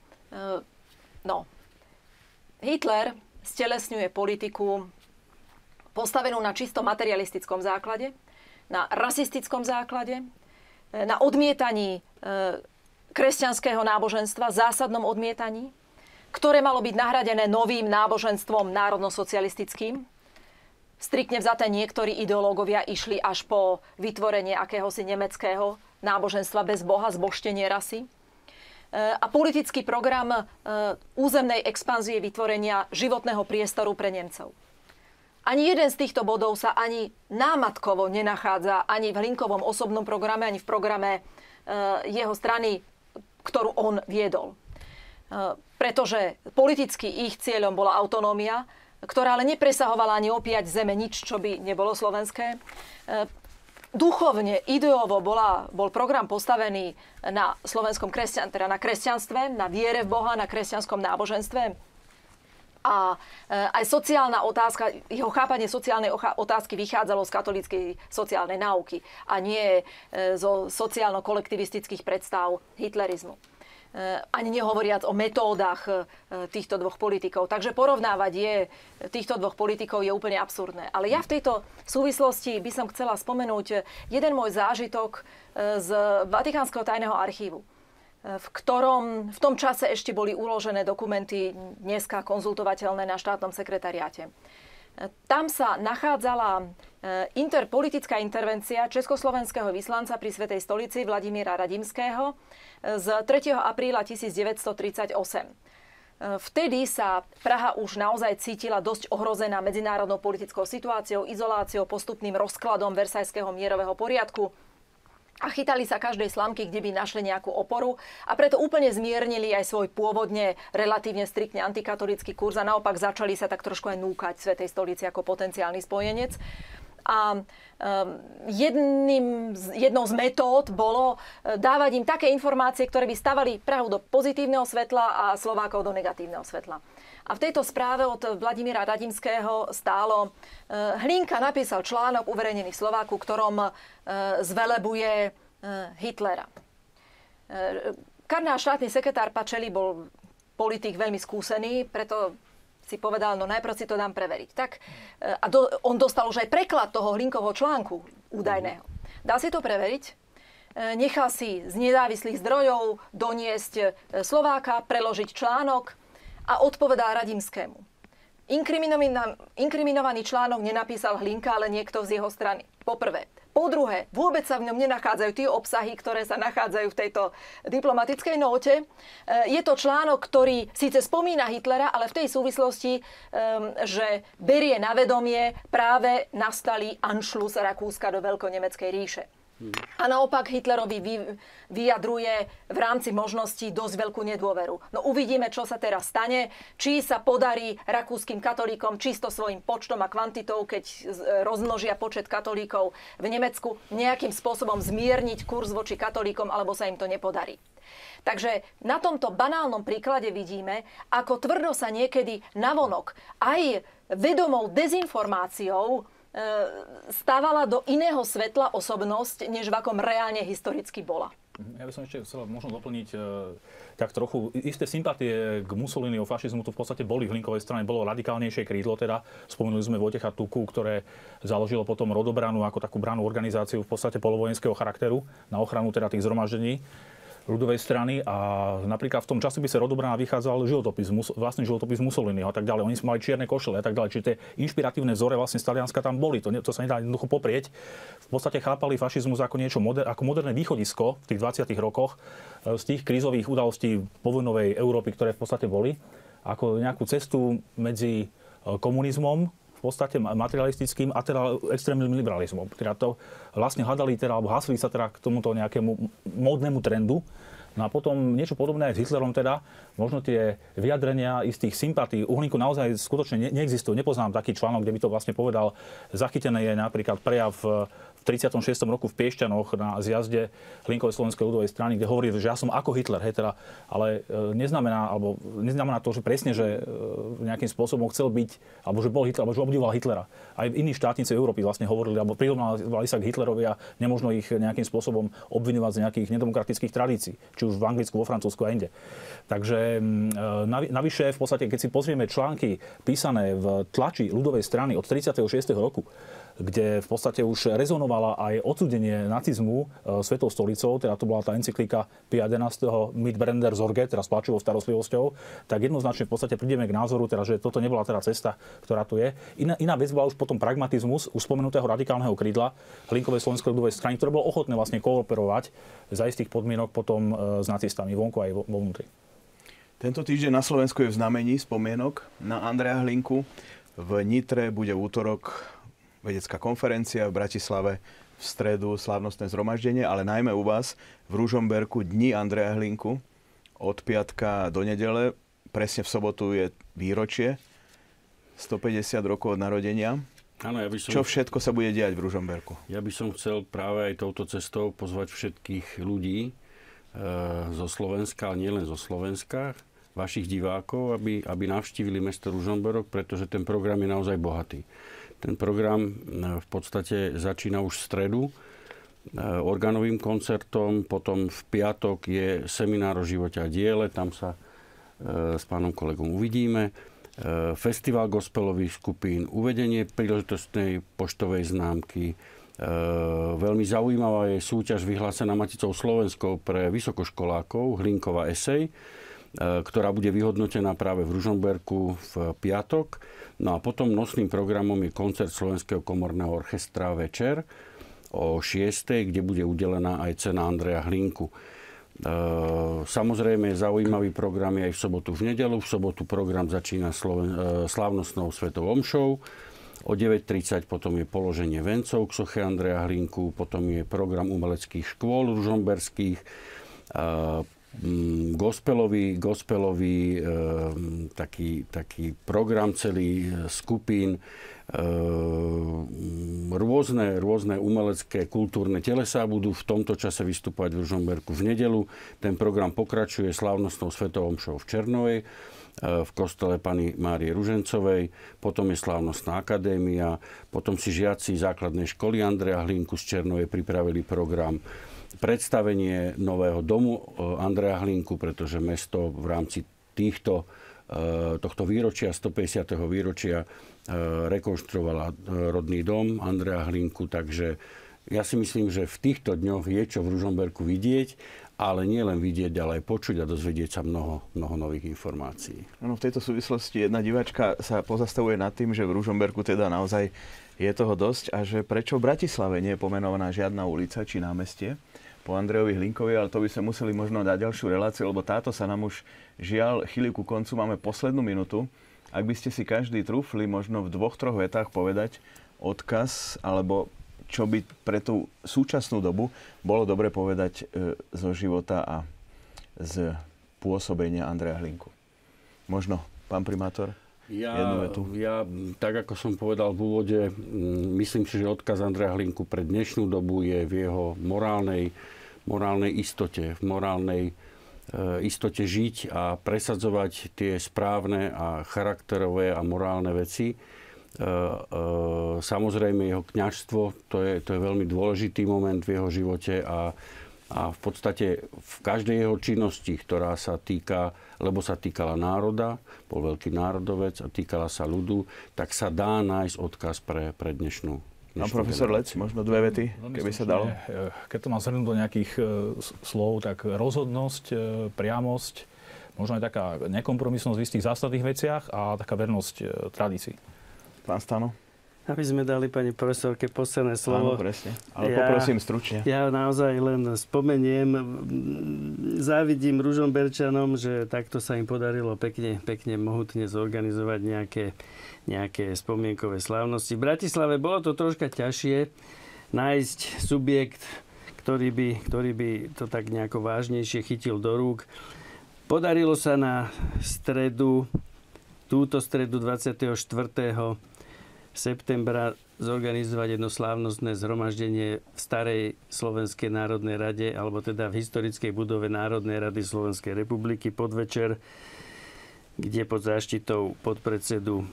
Hitler stelesňuje politiku postavenú na čisto materialistickom základe, na rasistickom základe, na odmietaní kresťanského náboženstva, zásadnom odmietaní, ktoré malo byť nahradené novým náboženstvom národno-socialistickým. Striktne vzaté niektorí ideológovia išli až po vytvorenie akéhosi nemeckého náboženstva bez Boha, zbožtenie rasy. A politický program územnej expanzie vytvorenia životného priestoru pre Nemcov. Ani jeden z týchto bodov sa ani námatkovo nenachádza ani v Hlinkovom osobnom programe, ani v programe jeho strany, ktorú on viedol. Pretože politicky ich cieľom bola autonómia, ktorá ale nepresahovala ani o 5 zeme nič, čo by nebolo slovenské. Duchovne, ideovo bol program postavený na slovenskom na kresťanstve, na viere v Boha, na kresťanskom náboženstve. A aj sociálna otázka, jeho chápanie sociálnej otázky vychádzalo z katolíckej sociálnej náuky a nie zo sociálno-kolektivistických predstav hitlerizmu. Ani nehovoriac o metódach týchto dvoch politikov. Takže porovnávať týchto dvoch politikov je úplne absurdné. Ale ja v tejto súvislosti by som chcela spomenúť jeden môj zážitok z Vatikánskeho tajného archívu, v tom čase ešte boli uložené dokumenty, dneska konzultovateľné na štátnom sekretariáte. Tam sa nachádzala politická intervencia československého vyslanca pri Svätej stolici Vladimíra Radimského z 3. apríla 1938. Vtedy sa Praha už naozaj cítila dosť ohrozená medzinárodnou politickou situáciou, izoláciou, postupným rozkladom Versajského mierového poriadku. A chytali sa každej slamky, kde by našli nejakú oporu a preto úplne zmiernili aj svoj pôvodne relatívne striktne antikatolický kurz a naopak začali sa tak trošku aj núkať Svätej stolici ako potenciálny spojenec. A jednou z metód bolo dávať im také informácie, ktoré by stavali Prahu do pozitívneho svetla a Slovákov do negatívneho svetla. A v tejto správe od Vladimíra Radimského stálo: Hlinka napísal článok uverejnený v Slováku, ktorom zvelebuje Hitlera. Kardinál štátny sekretár Pacelli bol politik veľmi skúsený, preto si povedal, no najprv si to dám preveriť. On dostal už aj preklad toho Hlinkovho článku údajného. Dal si to preveriť, nechal si z nezávislých zdrojov doniesť Slováka, preložiť článok a odpovedal Radimskému. Inkriminovaný článok nenapísal Hlinka, ale niekto z jeho strany. Poprvé. Po druhé, vôbec sa v ňom nenachádzajú tie obsahy, ktoré sa nachádzajú v tejto diplomatickej nóte. Je to článok, ktorý síce spomína Hitlera, ale v tej súvislosti, že berie na vedomie práve nastalý Anschluss Rakúska do Veľkonemeckej ríše. A naopak Hitlerovi vyjadruje v rámci možností dosť veľkú nedôveru. No uvidíme, čo sa teraz stane. Či sa podarí rakúskym katolíkom čisto svojím počtom a kvantitou, keď rozmnožia počet katolíkov v Nemecku, nejakým spôsobom zmierniť kurz voči katolíkom, alebo sa im to nepodarí. Takže na tomto banálnom príklade vidíme, ako tvrdo sa niekedy navonok aj vedomou dezinformáciou stávala do iného svetla osobnosť, než v akom reálne historicky bola. Ja by som ešte chcel možno doplniť tak trochu. Isté sympatie k Mussoliniho fašizmu tu v podstate boli v Hlinkovej strane, bolo radikálnejšie krídlo teda. Spomenuli sme Vojtecha Tuku, ktoré založilo potom Rodobranu ako takú brannú organizáciu v podstate polovojenského charakteru na ochranu teda tých zhromaždení ľudovej strany a napríklad v tom časopise Rodobrana vychádzal vlastný životopis Mussoliniho a tak ďalej. Oni mali čierne košele a tak ďalej. Čiže tie inšpiratívne vzore vlastne z Talianska tam boli. To sa nedá jednoducho poprieť. V podstate chápali fašizmus ako niečo ako moderné východisko v tých 20. rokoch z tých krízových udalostí povojnovej Európy, ktoré v podstate boli, ako nejakú cestu medzi komunizmom v podstate materialistickým a teda extrémnym liberalizmom. Teda to vlastne hľadali teda, alebo hasili sa teda k tomuto nejakému módnemu trendu No a potom niečo podobné aj s Hitlerom teda. Možno tie vyjadrenia istých sympatí u Hlinku naozaj skutočne neexistujú. Nepoznám taký článok, kde by to vlastne povedal. Zachytené je napríklad prejav v 36. roku v Piešťanoch na zjazde Hlinkovej slovenskej ľudovej strany, kde hovorí, že ja som ako Hitler, hej, teda, ale neznamená to, že presne, že nejakým spôsobom chcel byť, alebo že bol Hitler, alebo že obdivoval Hitlera. Aj iní štátnici Európy vlastne hovorili, alebo prirovnávali sa k Hitlerovi a nemožno ich nejakým spôsobom obviňovať z nejakých nedemokratických tradícií, či už v Anglicku, vo Francúzsku a inde. Takže navyše, v podstate, keď si pozrieme články písané v tlači ľudovej strany od 36. roku, kde v podstate už rezonovala aj odsúdenie nacizmu Svetou stolicou, teda to bola tá encyklika Pia XI. Mit Brender Sorge, teda s plačivou starostlivosťou, tak jednoznačne v podstate prídeme k názoru, teda, že toto nebola teda cesta, ktorá tu je. Iná vec bola už potom pragmatizmus už spomenutého radikálneho krídla Hlinkovej slovenskej ľudovej strany, ktoré bolo ochotné vlastne kooperovať za istých podmienok potom s nacistami vonku aj vo vnútri. Tento týždeň na Slovensku je v znamení spomienok na Andreja Hlinku. V Nitre bude v útorok vedecká konferencia, v Bratislave v stredu slávnostné zhromaždenie, ale najmä u vás v Ružomberku Dni Andreja Hlinku od piatka do nedele. Presne v sobotu je výročie, 150 rokov od narodenia. Áno, Čo všetko sa bude diať v Ružomberku? Ja by som chcel práve aj touto cestou pozvať všetkých ľudí zo Slovenska, ale nielen zo Slovenska, vašich divákov, aby navštívili mesto Ružomberok, pretože ten program je naozaj bohatý. Ten program v podstate začína už v stredu organovým koncertom, potom v piatok je seminár o živote a diele, tam sa s pánom kolegom uvidíme. Festival gospelových skupín, uvedenie príležitostnej poštovej známky. Veľmi zaujímavá je súťaž vyhlásená Maticou Slovenskou pre vysokoškolákov, Hlinkova esej, ktorá bude vyhodnotená práve v Ružomberku v piatok. No a potom nosným programom je koncert Slovenského komorného orchestra večer o 6:00, kde bude udelená aj cena Andreja Hlinku. Samozrejme zaujímavý program je aj v sobotu, v nedeľu. V sobotu program začína slávnostnou svetou omšou. O 9:30 potom je položenie vencov k soche Andreja Hlinku. Potom je program umeleckých škôl ružomberských. Gospelový taký program celý skupín, rôzne umelecké, kultúrne telesá budú v tomto čase vystupovať v Ružomberku v nedeľu. Ten program pokračuje slávnostnou svetou omšou v Černovej, v kostole Panny Márie Ružencovej, potom je slávnostná akadémia, potom si žiaci základnej školy Andreja Hlinku z Černovej pripravili program predstavenie nového domu Andreja Hlinku, pretože mesto v rámci tohto výročia, 150. výročia, rekonštruovala rodný dom Andreja Hlinku, takže ja si myslím, že v týchto dňoch je čo v Ružomberku vidieť, ale nie len vidieť, ale aj počuť a dozvedieť sa mnoho nových informácií. No, v tejto súvislosti jedna diváčka sa pozastavuje nad tým, že v Ružomberku teda naozaj je toho dosť a že prečo v Bratislave nie je pomenovaná žiadna ulica či námestie po Andrejovi Hlinkovi, ale to by sme museli možno dať ďalšiu reláciu, lebo táto sa nám už žiaľ chýli ku koncu, máme poslednú minútu. Ak by ste si každý trúfli možno v 2-3 vetách povedať odkaz, alebo čo by pre tú súčasnú dobu bolo dobre povedať zo života a z pôsobenia Andreja Hlinku. Možno, pán primátor? Ja, tak ako som povedal v úvode, myslím si, že odkaz Andreja Hlinku pre dnešnú dobu je v jeho morálnej istote, v morálnej istote žiť a presadzovať tie správne a charakterové a morálne veci. Samozrejme jeho kňazstvo, to je veľmi dôležitý moment v jeho živote a v podstate v každej jeho činnosti, ktorá sa týka, lebo sa týkala národa, bol veľký národovec a týkala sa ľudu, tak sa dá nájsť odkaz pre dnešnú Pán profesor Lec, možno 2 vety, keby sa dalo. Keď to mám zhrnúť do nejakých slov, tak rozhodnosť, priamosť, možno aj taká nekompromisnosť v istých zásadných veciach a taká vernosť tradícii. Pán Stano? Aby sme dali pani profesorke posledné slovo. Áno, presne. Ale poprosím stručne. Ja naozaj len spomeniem, závidím Ružomberčanom, že takto sa im podarilo pekne mohutne zorganizovať nejaké spomienkové slávnosti. V Bratislave bolo to troška ťažšie nájsť subjekt, ktorý by to tak nejako vážnejšie chytil do rúk. Podarilo sa na túto stredu 24. septembra zorganizovať jedno slávnostné zhromaždenie v starej Slovenskej národnej rade, alebo teda v historickej budove Národnej rady Slovenskej republiky podvečer, kde pod záštitou podpredsedu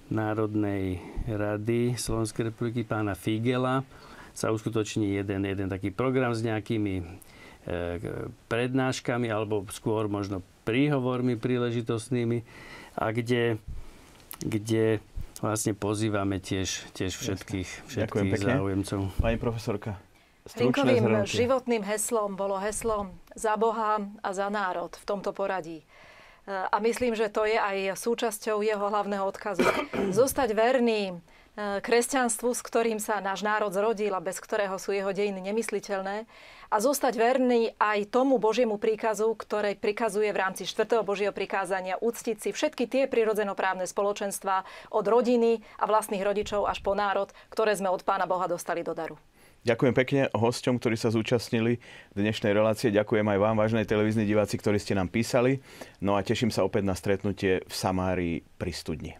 Národnej rady Slovenskej republiky pána Figela sa uskutoční jeden taký program s nejakými prednáškami alebo skôr možno príhovormi príležitostnými a kde vlastne pozývame tiež všetkých záujemcov. Pani profesorka, Hlinkovým životným heslom bolo heslom za Boha a za národ v tomto poradí. A myslím, že to je aj súčasťou jeho hlavného odkazu. Zostať verný kresťanstvu, s ktorým sa náš národ zrodil a bez ktorého sú jeho dejiny nemysliteľné. A zostať verný aj tomu Božiemu príkazu, ktoré prikazuje v rámci 4. Božieho prikázania uctiť si všetky tie prirodzenoprávne spoločenstvá od rodiny a vlastných rodičov až po národ, ktoré sme od Pána Boha dostali do daru. Ďakujem pekne hosťom, ktorí sa zúčastnili dnešnej relácie. Ďakujem aj vám, vážnej televízni diváci, ktorí ste nám písali. No a teším sa opäť na stretnutie v Samárii pri studni.